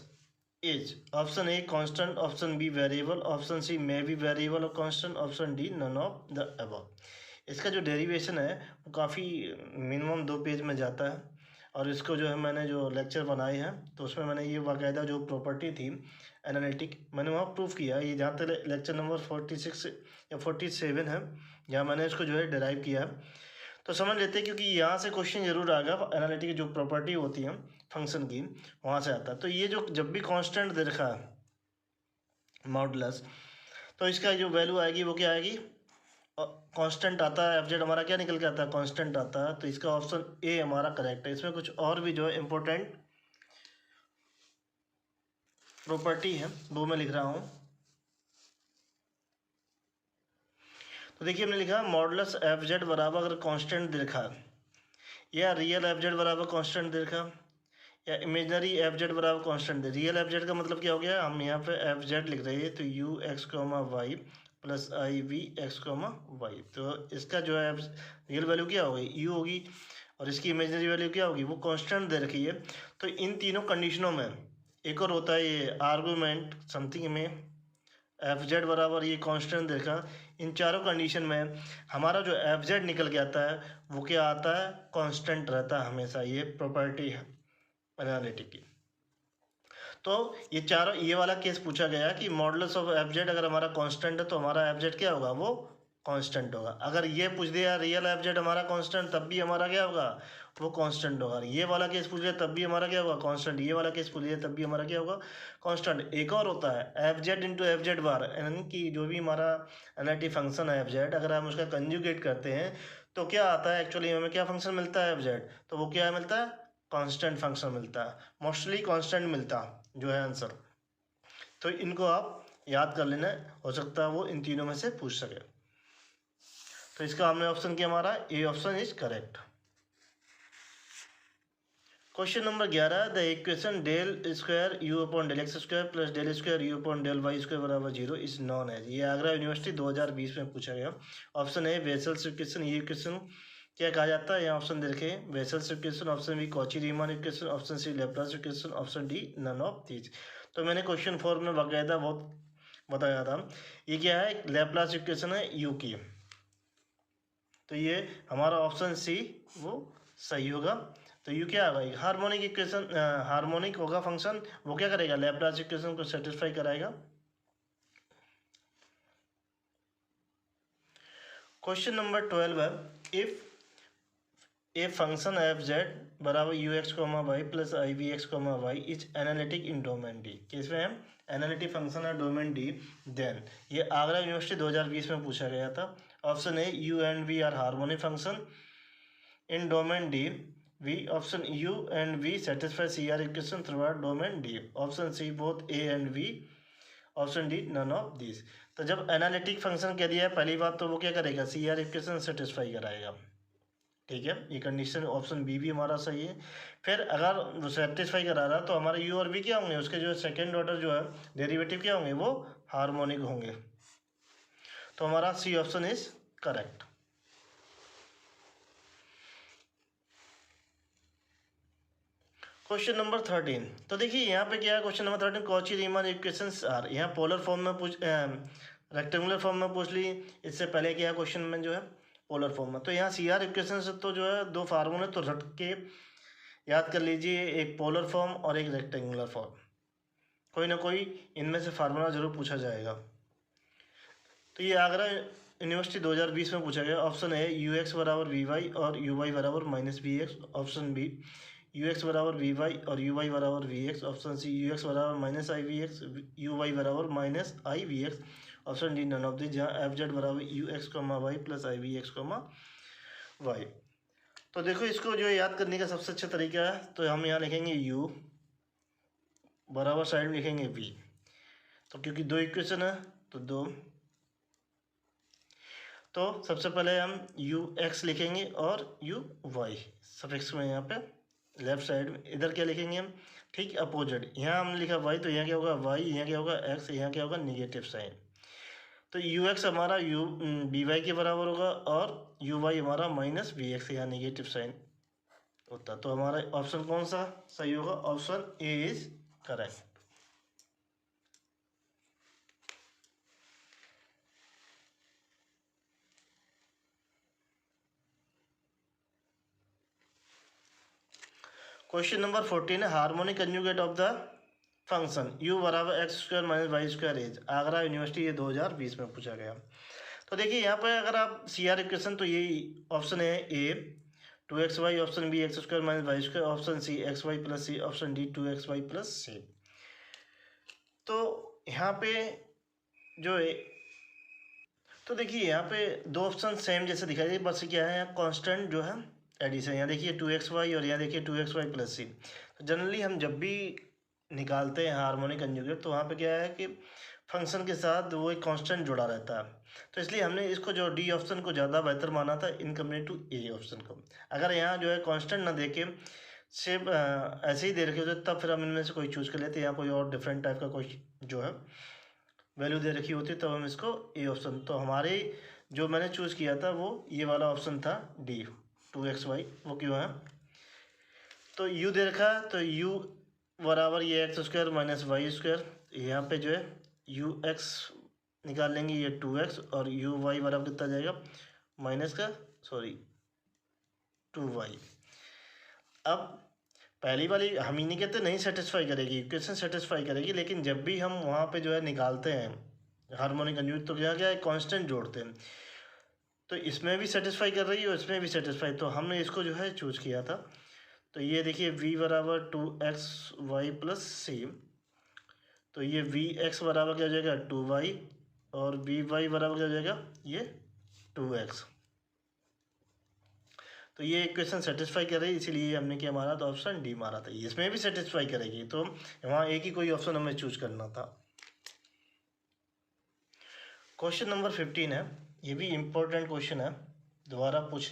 is, option A constant, option B variable, option C may be variable और constant, option D none of the above. इसका जो डेरिवेशन है वो काफ़ी मिनिमम 2 पेज में जाता है, और इसको जो है मैंने जो लेक्चर बनाए हैं तो उसमें मैंने ये बाकायदा जो प्रॉपर्टी थी एनालिटिक मैंने वहाँ प्रूफ किया। ये जहाँ तक लेक्चर नंबर 46 या 47 है जहाँ मैंने इसको जो है डिराइव किया है। तो समझ लेते हैं, क्योंकि यहाँ से क्वेश्चन जरूर आएगा। एनालिटिक की जो प्रॉपर्टी होती है फंक्शन की वहाँ से आता है। तो ये जो जब भी कांस्टेंट दे रखा है मॉडुलस, तो इसका जो वैल्यू आएगी वो क्या आएगी, कांस्टेंट आता है। एफ जेड हमारा क्या निकल के आता है, कांस्टेंट आता है। तो इसका ऑप्शन ए हमारा करेक्ट है। इसमें कुछ और भी जो है इम्पोर्टेंट प्रॉपर्टी है वो मैं लिख रहा हूँ। तो देखिए हमने लिखा मॉडुलस एफ जेड बराबर अगर कांस्टेंट दे रखा या रियल एफ जेड बराबर कांस्टेंट दे रखा या इमेजनरी एफ जेड बराबर कांस्टेंट दे। रियल एफ जेड का मतलब क्या हो गया, हम यहाँ पे एफ जेड लिख रहे हैं तो u x comma y plus i v x comma y. तो इसका जो है रियल वैल्यू क्या होगी, यू होगी, और इसकी इमेजनरी वैल्यू क्या होगी, वो कांस्टेंट दे रखी है। तो इन तीनों कंडीशनों में एक और होता है ये आर्गूमेंट समथिंग में एफ जेड बराबर ये कांस्टेंट देखा। इन चारों कंडीशन में हमारा जो एफ जेड निकल के आता है वो क्या आता है, कांस्टेंट रहता है हमेशा। ये प्रॉपर्टी है एनालिटिक की। तो ये चारों, ये वाला केस पूछा गया कि मॉडुलस ऑफ एफ जेड अगर हमारा कांस्टेंट है तो हमारा एफ जेड क्या होगा, वो कांस्टेंट होगा। अगर ये पूछ दिया रियल एफ जेड हमारा कांस्टेंट, तब भी हमारा क्या होगा, वो कांस्टेंट होगा। ये वाला केस पूछ लिया तब भी हमारा क्या होगा, कांस्टेंट। ये वाला केस पूछ लिया तब भी हमारा क्या होगा, कांस्टेंट। एक और होता है f z into f z bar, यानी कि जो भी हमारा एनालिटिक फंक्शन है एफ जेड, अगर हम उसका कंजुगेट करते हैं तो क्या आता है, एक्चुअली हमें क्या फंक्शन मिलता है एफ जेड, तो वो क्या मिलता है, कांस्टेंट फंक्शन मिलता है, मोस्टली कांस्टेंट मिलता जो है आंसर। तो इनको आप याद कर लेना, हो सकता है वो इन तीनों में से पूछ सके। तो इसका हमने ऑप्शन किया, हमारा A option is correct. Question number 11, the equation del square you upon del x square plus del square you upon del Y square बराबर 0 इज नॉन है। ये आगरा यूनिवर्सिटी 2020 में पूछा गया। ऑप्शन ए वेसल्स इक्वेशन, ये equation क्या कहा जाता है, यहाँ ऑप्शन दे रखे Bessel's equation, option B Cauchy Riemann equation, option C Laplace equation, option D none of these. तो मैंने क्वेश्चन 4 में बाकायदा बहुत बताया था, ये क्या है, लैप्लास इक्वेशन है यू की। तो ये हमारा ऑप्शन सी वो सही होगा। तो यू क्या होगा, हार्मोनिक इक्वेशन, हार्मोनिक होगा फंक्शन, वो क्या करेगा, लैप्लास इक्वेशन को सेटिस्फाई कराएगा। क्वेश्चन नंबर 12 है, if a function f z बराबर u x comma y plus i v x comma y is analytic in domain D. किसमें है, एनालिटिक फंक्शन है डोमेन डी, देन ये आगरा यूनिवर्सिटी 2020 में पूछा गया था। Option A u and v are harmonic function in domain D, we option u and v satisfy C R equation through R domain D, option C both A and B, option D none of this. तो जब analytic function कह दिया है पहली बात, तो वो क्या करेगा, सी आर इक्वेशन सेटिस्फाई कराएगा। ठीक है, ये कंडीशन ऑप्शन बी भी हमारा सही है। फिर अगर वो सेटिस्फाई करा रहा तो हमारे यू और वी क्या होंगे, उसके जो सेकेंड ऑर्डर जो है डेरिवेटिव क्या होंगे, वो हार्मोनिक होंगे। तो हमारा C option is correct. Question number 13, तो देखिए यहाँ पे क्या है, question number 13 Cauchy Riemann equations are, यहाँ पोलर फॉर्म में पूछ, रेक्टेंगुलर फॉर्म में पूछ ली। इससे पहले क्या है क्वेश्चन में जो है पोलर फॉर्म में। तो यहाँ सी आर इक्वेशन से तो जो है दो फार्मूले तो रट के याद कर लीजिए, एक पोलर फॉर्म और एक रेक्टेंगुलर फॉर्म। कोई ना कोई इनमें से फार्मूला जरूर पूछा जाएगा। तो ये आगरा यूनिवर्सिटी 2020 में पूछा गया। ऑप्शन ए यू एक्स बराबर वी वाई और यू वाई बराबर minus v x, option B u x बराबर वी वाई और यू वाई बराबर v x, option C u x बराबर minus i v x, u y बराबर minus i v x, option D none of this, जहाँ f z बराबर u x comma y plus i v x comma y. तो देखो इसको जो याद करने का सबसे अच्छा तरीका है, तो हम यहाँ लिखेंगे u बराबर साइड में लिखेंगे v। तो क्योंकि दो इक्वेशन है तो दो, तो सबसे पहले हम यू एक्स लिखेंगे और यू वाई सफिक्स में यहाँ पे लेफ्ट साइड में। इधर क्या लिखेंगे हम, ठीक अपोजिट, यहाँ हमने लिखा वाई तो यहाँ क्या होगा वाई, यहाँ क्या होगा एक्स, यहाँ क्या होगा निगेटिव साइन। तो यू एक्स हमारा यू बी वाई के बराबर होगा और यू वाई हमारा माइनस वी एक्स, यहाँ निगेटिव साइन होता। तो हमारा ऑप्शन कौन सा सही होगा, option A is correct. Question number 14 है harmonic conjugate of the function u बराबर x square minus y square is, Agra university ये 2020 में पूछा गया। तो देखिए यहाँ पे अगर आप सी आर इक्वेशन, तो यही ऑप्शन है A 2xy, option B x square minus y square, option C x y plus C, option D 2xy plus c. तो यहाँ पे जो है, तो देखिए यहाँ पे दो ऑप्शन सेम जैसे दिखाई दे, बस क्या है कांस्टेंट जो है एडिशन। यहाँ देखिए 2xy और यहाँ देखिए 2xy प्लस सी। तो जनरली हम जब भी निकालते हैं हार्मोनिक कंजुगेट, तो वहाँ पे क्या है कि फंक्शन के साथ वो एक कांस्टेंट जुड़ा रहता है, तो इसलिए हमने इसको जो डी ऑप्शन को ज़्यादा बेहतर माना था in compare to A option को। अगर यहाँ जो है कांस्टेंट ना देके सिर्फ ऐसे ही दे रखे होते तब फिर हम इनमें से कोई चूज़ कर लेते, यहाँ कोई और डिफरेंट टाइप का कोई जो है वैल्यू दे रखी होती तब हम इसको ए ऑप्शन, तो हमारे जो मैंने चूज़ किया था वो ये वाला ऑप्शन था डी 2xy। वो क्यों है, तो u दे रखा है तो u बराबर ये x square minus y square, यहाँ पे जो है यू एक्स निकाल लेंगे, ये 2x और यू वाई बराबर कितना जाएगा माइनस का 2y। अब पहली वाली हम ही नहीं कहते नहीं सेटिस्फाई करेगी, इक्वेशन सेटिस्फाई करेगी, लेकिन जब भी हम वहाँ पे जो है निकालते हैं हार्मोनिक कंजुगेट तो क्या है कांस्टेंट जोड़ते हैं, तो इसमें भी सेटिस्फाई कर रही है और इसमें भी सेटिस्फाई, तो हमने इसको जो है चूज़ किया था। तो ये देखिए v बराबर 2xy प्लस सी, तो ये vx बराबर क्या हो जाएगा 2y और vy बराबर क्या हो जाएगा ये 2x। तो ये इक्वेशन सेटिस्फाई कर रही है, इसीलिए हमने क्या मारा था ऑप्शन डी मारा था। इसमें भी सेटिस्फाई करेगी तो वहाँ एक ही कोई ऑप्शन हमें चूज करना था। क्वेश्चन नंबर 15 है, ये भी इम्पोर्टेंट क्वेश्चन है, दोबारा पूछ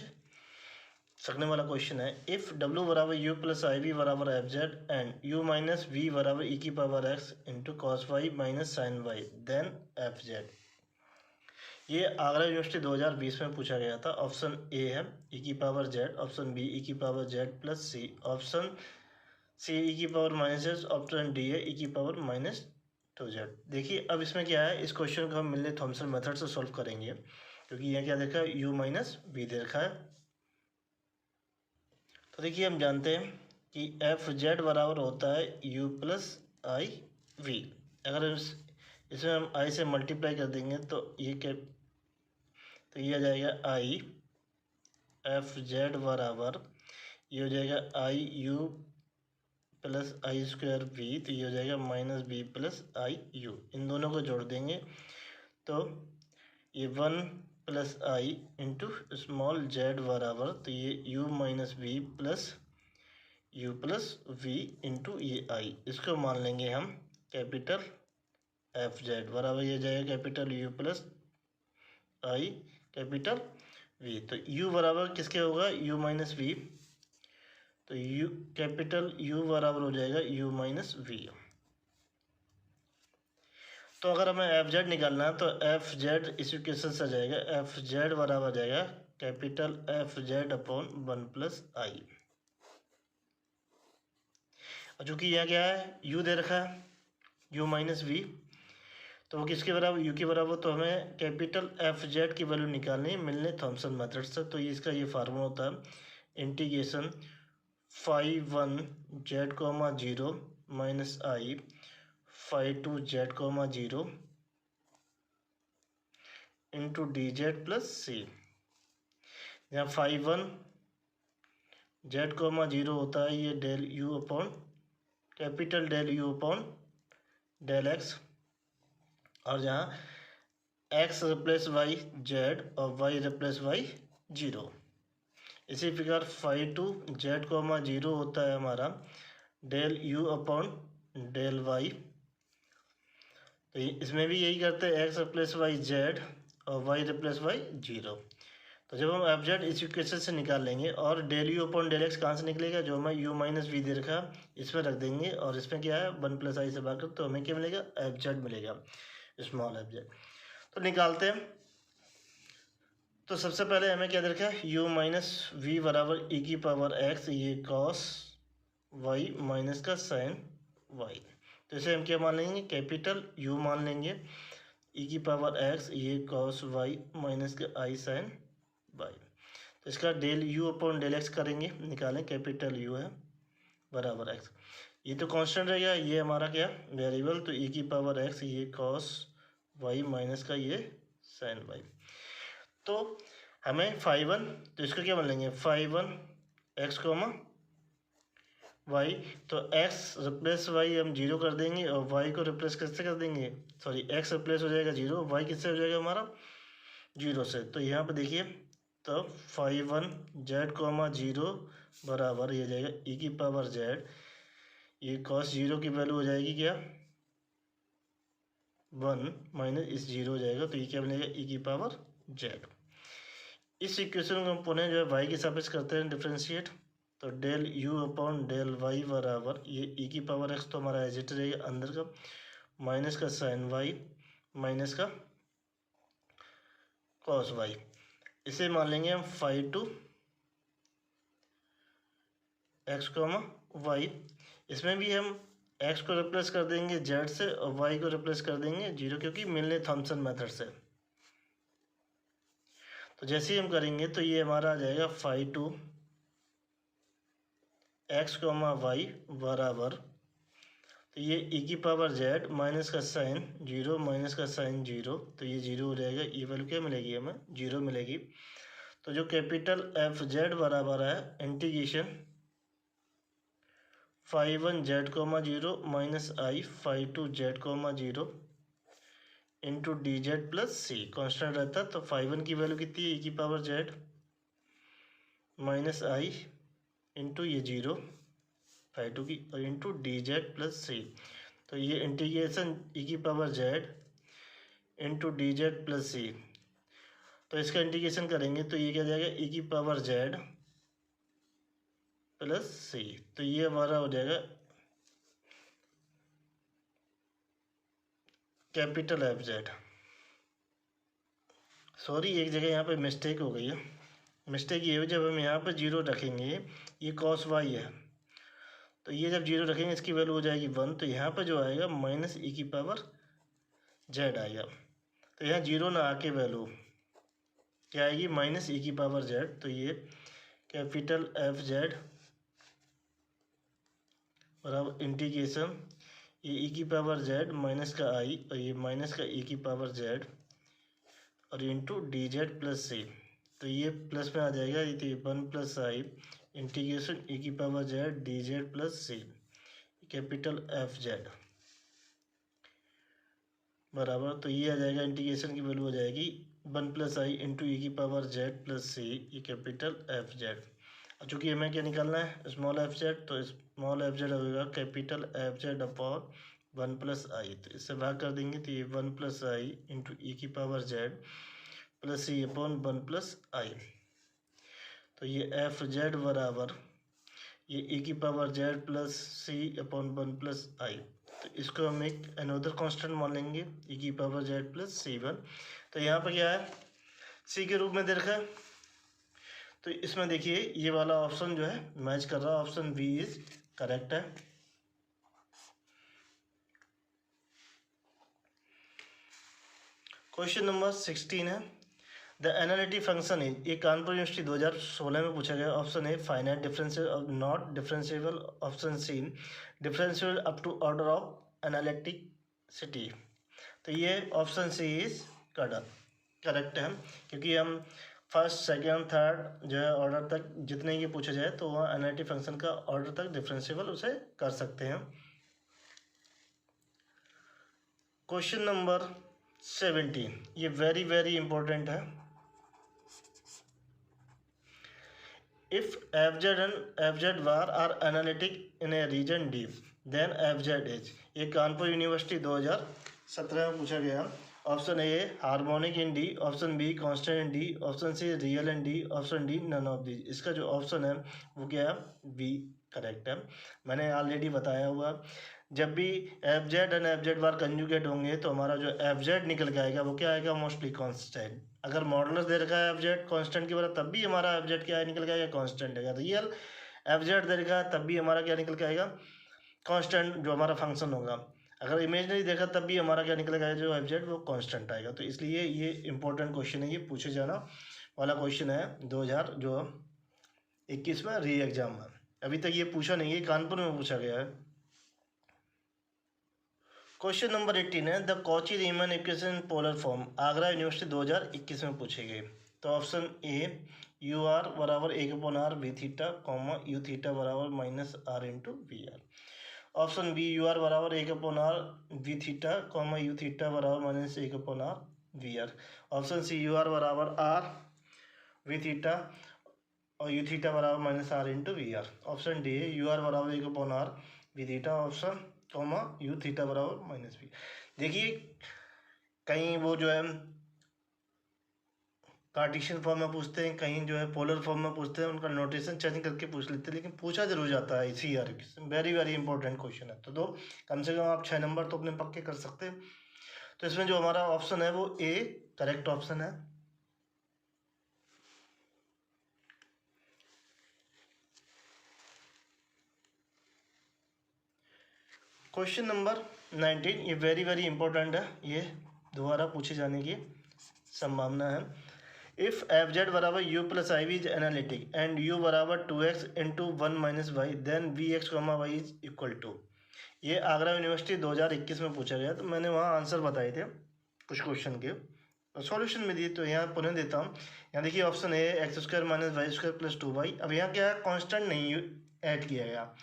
सकने वाला क्वेश्चन है। इफ़ w बराबर u प्लस आई वी बराबर f z and u minus v बराबर ई की power x into cos y minus sine y then f z. ये आगरा यूनिवर्सिटी 2020 में पूछा गया था। ऑप्शन ए है ई की power z, option B e की पावर जेड प्लस सी, ऑप्शन सी ई की power minus s, option D है ई की पावर माइनस 2z। देखिए अब इसमें क्या है, इस क्वेश्चन को हम मिलने थॉमसन मेथड से सॉल्व करेंगे, क्योंकि यहाँ क्या देखा है u माइनस वी दे रखा है। तो देखिए हम जानते हैं कि एफ जेड बराबर होता है u प्लस आई वी। अगर इसमें हम i से मल्टीप्लाई कर देंगे तो ये क्या, तो ये आ जाएगा आई एफ जेड बराबर ये हो जाएगा i u plus I square v, तो ये हो जाएगा minus b plus i u. इन दोनों को जोड़ देंगे तो ये 1 plus i into small z बराबर, तो ये u minus v plus u plus v into ये आई, इसको मान लेंगे हम कैपिटल एफ जेड बराबर ये जाएगा कैपिटल u प्लस आई कैपिटल v। तो u बराबर किसके होगा u माइनस वी, तो u कैपिटल u बराबर हो जाएगा u माइनस वी। तो अगर हमें एफ जेड निकालना है तो एफ जेड इस इक्वेशन से आ जाएगा, एफ जेड बराबर जाएगा capital F z upon 1 plus i. और चूँकि यहाँ क्या है यू दे रखा है यू माइनस वी, तो वो किसके बराबर यू के बराबर, तो हमें कैपिटल एफ जेड की वैल्यू निकालनी है मिलने थॉमसन मेथड से। तो इसका ये फार्मूला होता है integration 5 1 z comma 0 minus i 5 2 z comma 0 into d z plus c. यहाँ 5 1 जेड कोमा 0 होता है ये del you upon capital del you upon del x, और जहाँ एक्स रिप्लेस वाई जेड और वाई रिप्लेस वाई 0। इसी प्रकार 5 2 जेड कोमा 0 होता है हमारा del you upon del y, तो इसमें भी यही करते हैं एक्स रिप्लेस वाई जेड और वाई रिप्लेस वाई 0। तो जब हम एफ जेड इस इक्वेशन से निकाल लेंगे और del you upon del x कहाँ से निकलेगा, जो हमें यू माइनस वी दे रखा इसमें रख देंगे और इसमें क्या है 1 प्लस आई से भाग कर, तो हमें क्या मिलेगा एफ जेड मिलेगा, स्मॉल एफ जेड। तो निकालते हैं। तो सबसे पहले हमें क्या दे रखा है यू माइनस वी बराबर ई की पावर एक्स, ये कॉस वाई माइनस का साइन वाई। तो इसे हम क्या मान लेंगे कैपिटल यू मान लेंगे, ई की पावर एक्स ये कॉस वाई माइनस का आई साइन वाई। तो इसका del you upon del x करेंगे, निकालें कैपिटल यू है बराबर एक्स, ये तो कांस्टेंट रहेगा, ये हमारा क्या वेरिएबल, तो ई की पावर एक्स ये कॉस वाई माइनस का ये साइन वाई। तो हमें 5 1, तो इसको क्या मान लेंगे 5 1 एक्स कोमा वाई, तो x रिप्लेस वाई हम 0 कर देंगे और y को रिप्लेस कैसे कर देंगे, सॉरी x रिप्लेस हो जाएगा 0, y किससे हो जाएगा हमारा 0 से। तो यहाँ पे देखिए तो 5 1 जेड कोमा 0 बराबर ये जाएगा ई की पावर जेड, ये cos जीरो की वैल्यू हो जाएगी क्या 1 माइनस इस जीरो हो जाएगा, तो ये क्या बनेगा e की पावर z। इस इक्वेशन को हम पुनः जो है y के सापेक्ष करते हैं डिफ्रेंशिएट, तो del u upon del y बराबर ये e की पावर x तो हमारा एज इट रहेगा अंदर का माइनस का साइन y माइनस का कॉस y। इसे मान लेंगे हम phi two x comma y. इसमें भी हम x को रिप्लेस कर देंगे z से और y को रिप्लेस कर देंगे जीरो, क्योंकि मिलने थॉमसन मेथड से। तो जैसे ही हम करेंगे तो ये हमारा आ जाएगा phi two x comma y बराबर, तो ये e की पावर z माइनस का साइन जीरो माइनस का साइन जीरो, तो ये जीरो हो जाएगा, ये वैल्यू क्या मिलेगी हमें जीरो मिलेगी। तो जो कैपिटल एफ जेड बराबर है integration phi one z comma zero minus i phi two z comma zero into d z plus C, constant रहता है तो फाइव वन की वैल्यू कितनी है e की power z minus i into ये जीरो फाइव टू की into d z plus c, तो ये इंटीग्रेशन e की power z into d z plus c, तो इसका इंटीग्रेशन करेंगे तो ये क्या जाएगा e की पावर जेड प्लस सी, तो ये हमारा हो जाएगा कैपिटल एफ जेड। सॉरी एक जगह यहाँ पे मिस्टेक हो गई है, मिस्टेक ये हुई जब हम यहाँ पे जीरो रखेंगे ये कॉस वाई है, तो ये जब जीरो रखेंगे इसकी वैल्यू हो जाएगी वन, तो यहाँ पे जो आएगा माइनस ई की पावर जेड आएगा, तो यहाँ जीरो ना आके वैल्यू क्या आएगी माइनस ई की पावर जेड, तो ये कैपिटल एफ जेड बराबर इंटीग्रेशन ये ई की पावर जेड माइनस का आई और ये माइनस का ई की पावर जेड और into d z plus c, तो ये प्लस में आ जाएगा, ये one plus i integration e की power z d z plus c capital F z बराबर, तो ये आ जाएगा इंटीग्रेशन की वैल्यू हो जाएगी one plus i into e की पावर जेड प्लस सी ये कैपिटल एफ जेड। और चूँकि हमें क्या निकालना है स्मॉल एफ जेड, तो स्मॉल एफ जेड होगा capital F z upon one plus i, तो इससे भाग कर देंगे तो ये one plus i into e की power z plus c upon one plus i, तो ये एफ जेड बराबर ये ई की power z plus c upon one plus i, तो इसको हम एक अनदर कांस्टेंट मान लेंगे ई की पावर जेड प्लस सी वन, तो यहाँ पर क्या है सी के रूप में दे रखा है, तो इसमें देखिए ये वाला ऑप्शन जो है मैच कर रहा है, ऑप्शन बी इज करेक्ट है। क्वेश्चन नंबर 16 है द एनालिटिक फंक्शन इज, ये कानपुर यूनिवर्सिटी 2016 में पूछा गया। Option A finite differential not differentiable, option C differentiable up to order of analyticity, तो ये ऑप्शन सी इज करेक्ट है, क्योंकि हम फर्स्ट सेकेंड थर्ड जो है ऑर्डर तक जितने ये पूछा जाए तो वह एनालिटिक फंक्शन का ऑर्डर तक डिफरेंशिएबल उसे कर सकते हैं। क्वेश्चन नंबर 17 ये वेरी वेरी इंपॉर्टेंट है। If f z and f z bar are analytic in a region D then f z is, ये कानपुर यूनिवर्सिटी 2017 में पूछा गया। Option A harmonic in D, option B constant in D, option C real in D, option D none of the. इसका जो option है वो क्या है बी करेक्ट है। मैंने ऑलरेडी बताया हुआ जब भी F z and f z bar conjugate होंगे तो हमारा जो एफ जेड निकल के आएगा वो क्या आएगा मोस्टली कांस्टेंट। अगर मॉडुलस दे रखा है एफ जेड कांस्टेंट की वजह तब भी हमारा एफ जेड क्या निकल के आएगा कांस्टेंट है। रियल एफ जेड दे रखा है तब भी हमारा क्या निकल के आएगा कांस्टेंट जो हमारा फंक्शन होगा। अगर इमेजनरी देखा तब भी हमारा क्या निकलेगा जो एफ जेड वो कांस्टेंट आएगा। तो इसलिए ये इंपॉर्टेंट क्वेश्चन है, ये पूछे जाना वाला क्वेश्चन है 2021 में री एग्जाम में। अभी तक ये पूछा नहीं है, कानपुर में पूछा गया है। क्वेश्चन नंबर 18 है the Cauchy Riemann equation polar form, Agra university 2021 में पूछे गए। तो ऑप्शन ए यू आर बराबर एक upon r v theta comma u theta बराबर minus r into v r, option B u r बराबर एक upon r v theta comma u theta बराबर माइनस एक upon r v r, option C u r बराबर r v theta और u theta बराबर minus r into v r, option D u r बराबर एक upon r v theta option comma u theta बराबर minus we. देखिए कहीं वो जो है कार्टेशियन फॉर्म में पूछते हैं, कहीं जो है पोलर फॉर्म में पूछते हैं, उनका नोटेशन चेंज करके पूछ लेते हैं, लेकिन पूछा जरूर जाता है इसी यार। वेरी वेरी इंपॉर्टेंट क्वेश्चन है। तो दो कम से कम आप 6 नंबर तो अपने पक्के कर सकते हैं। तो इसमें जो हमारा ऑप्शन है वो ए करेक्ट ऑप्शन है। क्वेश्चन नंबर 19, ये वेरी वेरी इंपॉर्टेंट है, ये दोबारा पूछे जाने की संभावना है। इफ एफ जेड बराबर u plus i v is analytic and u बराबर 2x into 1 minus y then v x comma y is equal to. ये आगरा यूनिवर्सिटी 2021 में पूछा गया, तो मैंने वहाँ आंसर बताए थे कुछ क्वेश्चन के, सॉल्यूशन में दिए, तो यहाँ पुनः देता हूँ। यहाँ देखिए option A x square minus y square plus 2y। अब यहाँ क्या है, कॉन्स्टेंट नहीं ऐड किया गया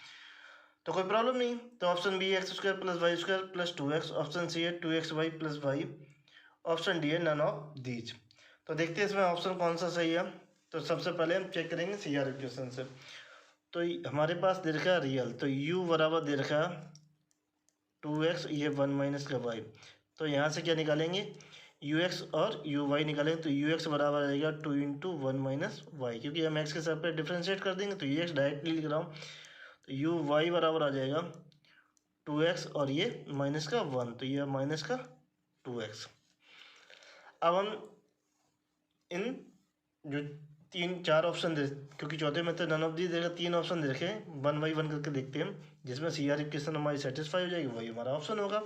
तो कोई प्रॉब्लम नहीं। तो option B x square plus y square plus 2x, option C है 2xy plus y, option D है नन ऑफ दीज। तो देखते हैं इसमें ऑप्शन कौन सा सही है। तो सबसे पहले हम चेक करेंगे सी आर इक्वेशन से। तो हमारे पास दे रखा है रियल, तो u बराबर दे रखा है 2x, ये 1 माइनस का y। तो यहाँ से क्या निकालेंगे, ux और uy निकालेंगे। तो ux बराबर आएगा 2 इंटू 1 माइनस वाई, क्योंकि हम x के साथ पे डिफ्रेंशिएट कर देंगे। तो ये x डायरेक्टली लिख रहा हूँ, तो uy बराबर आ जाएगा 2x और ये माइनस का 1, तो ये माइनस का 2x। अब हम इन जो 3-4 ऑप्शन दे, क्योंकि चौथे में तो नन ऑफ दी देगा, 3 ऑप्शन दे रखे हैं, 1 बाई 1 करके देखते हैं, जिसमें सी आर इक्वेशन हमारी सेटिस्फाई हो जाएगी वही हमारा ऑप्शन होगा।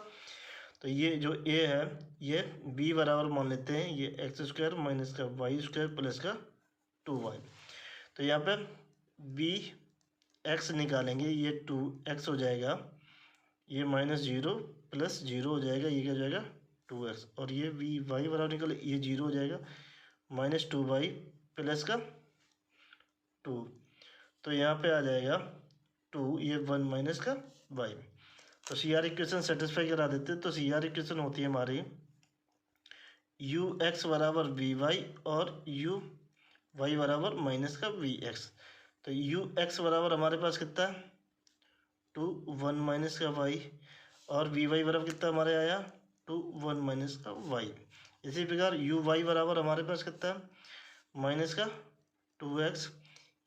तो ये जो ए है ये बी बराबर मान लेते हैं, ये एक्स स्क्वायर माइनस का वाई स्क्वायर प्लस का 2y। तो यहाँ पे बी एक्स निकालेंगे, ये 2x हो जाएगा, ये माइनस 0 प्लस 0 हो जाएगा, ये क्या हो जाएगा 2x, और ये वी वाई बराबर निकाले, ये 0 हो जाएगा माइनस 2y प्लस का 2। तो यहाँ पे आ जाएगा 2, ये 1 माइनस का y। तो सी आर इक्वेशन सेटिस्फाई करा देते हैं। तो सी आर इक्वेशन होती है हमारी यू एक्स बराबर वी वाई और यू वाई बराबर माइनस का वी एक्स। तो यू एक्स बराबर हमारे पास कितना है 2 1 माइनस का y, और वी वाई बराबर कितना हमारे आया 2 1 माइनस का y। इसी प्रकार यू वाई बराबर हमारे पास कितना है माइनस का 2x,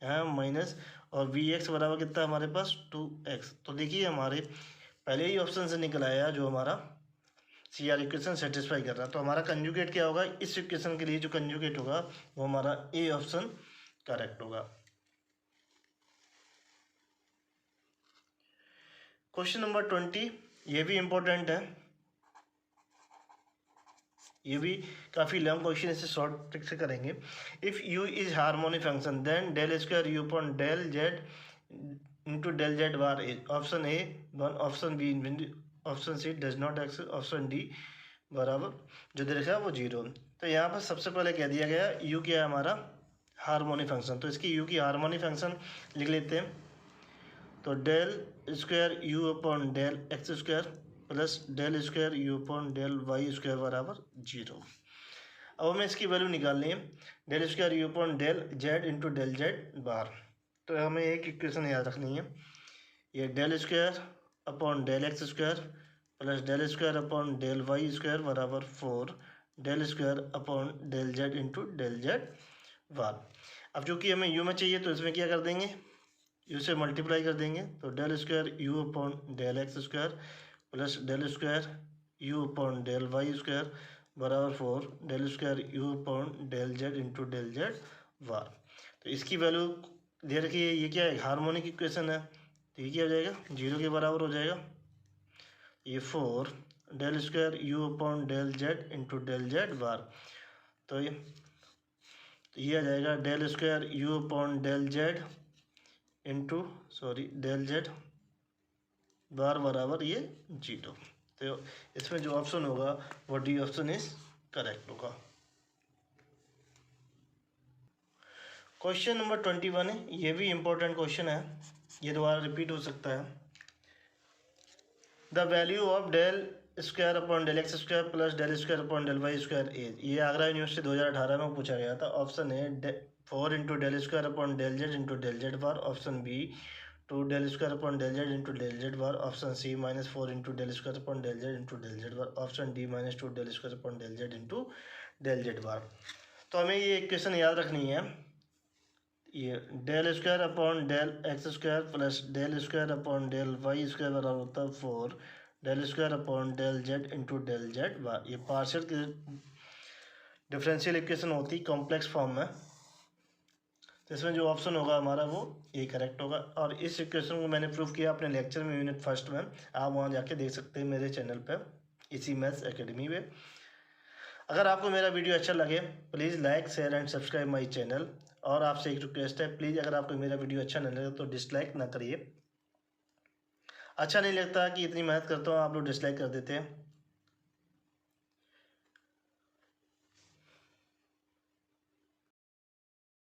यहाँ माइनस, और वी एक्स बराबर कितना हमारे पास 2x। तो देखिए हमारे पहले ही ऑप्शन से निकल आया जो हमारा सी आर इक्वेशन सेटिस्फाई कर रहा है। तो हमारा कंजुगेट क्या होगा, इस इक्वेशन के लिए जो कंजुगेट होगा वो हमारा ए ऑप्शन करेक्ट होगा। क्वेश्चन नंबर 20, ये भी इम्पोर्टेंट है, ये भी काफ़ी लॉन्ग क्वेश्चन, इसे शॉर्ट ट्रिक से करेंगे। If u is harmonic function then del square you upon del Z into del Z bar is, option A 1, option B option C does not x, option D बराबर जो दे रखा है वो 0। तो यहाँ पर सबसे पहले कह दिया गया यू क्या है हमारा हार्मोनिक फंक्शन, तो इसकी यू की हार्मोनिक फंक्शन लिख लेते हैं। तो del square you upon del x square plus del square you upon del Y square बराबर 0। अब हमें इसकी वैल्यू निकालनी है, del square you upon del Z into del Z bar. तो हमें एक इक्वेशन याद रखनी है, ये del square upon del x square plus del square upon del Y square बराबर 4 del square upon del Z into del Z bar. अब चूँकि हमें यू में चाहिए तो इसमें क्या कर देंगे, यू से मल्टीप्लाई कर देंगे। तो del square you upon del x square plus del square you upon del Y square बराबर 4 del square you upon del Z into del Z bar. तो इसकी वैल्यू दे रखी है, ये क्या है हार्मोनिक इक्वेशन है, तो ये क्या हो जाएगा 0 के बराबर हो जाएगा। ये 4 del square you upon del Z into del Z bar. तो ये आ जाएगा del square you upon del Z into del Z bar बराबर ये 0। तो इसमें जो ऑप्शन होगा वो डी ऑप्शन इज करेक्ट होगा। क्वेश्चन नंबर 21 है, ये भी इम्पोर्टेंट क्वेश्चन है, ये दोबारा रिपीट हो सकता है। The value of del square upon del x square plus del square upon del Y square is, ये आगरा यूनिवर्सिटी 2018 में पूछा गया था। Option A 4 into del square upon del Z into del Z bar, option B 2 del square upon del z into del z bar, option C minus 4 into del square upon del z into del z bar, option D minus 2 del square upon del z into del z bar. तो हमें ये equation याद रखनी है, ये del square upon del x square plus del square upon del Y square बराबर होता है 4 del square upon del Z into del Z bar. ये पार्शियल की डिफरेंशियल इक्वेशन होती है कॉम्प्लेक्स फॉर्म में, तो इसमें जो ऑप्शन होगा हमारा वो ये करेक्ट होगा। और इस इक्वेशन को मैंने प्रूव किया अपने लेक्चर में यूनिट फर्स्ट में, आप वहाँ जाके देख सकते हैं मेरे चैनल पर इसी मैथ्स एकेडमी में। अगर आपको मेरा वीडियो अच्छा लगे please like share and subscribe my channel. और आपसे एक रिक्वेस्ट है, प्लीज़ अगर आपको मेरा वीडियो अच्छा नहीं लगे तो डिसलाइक ना करिए। अच्छा नहीं लगता कि इतनी मेहनत करता हूँ आप लोग डिसलाइक कर देते हैं।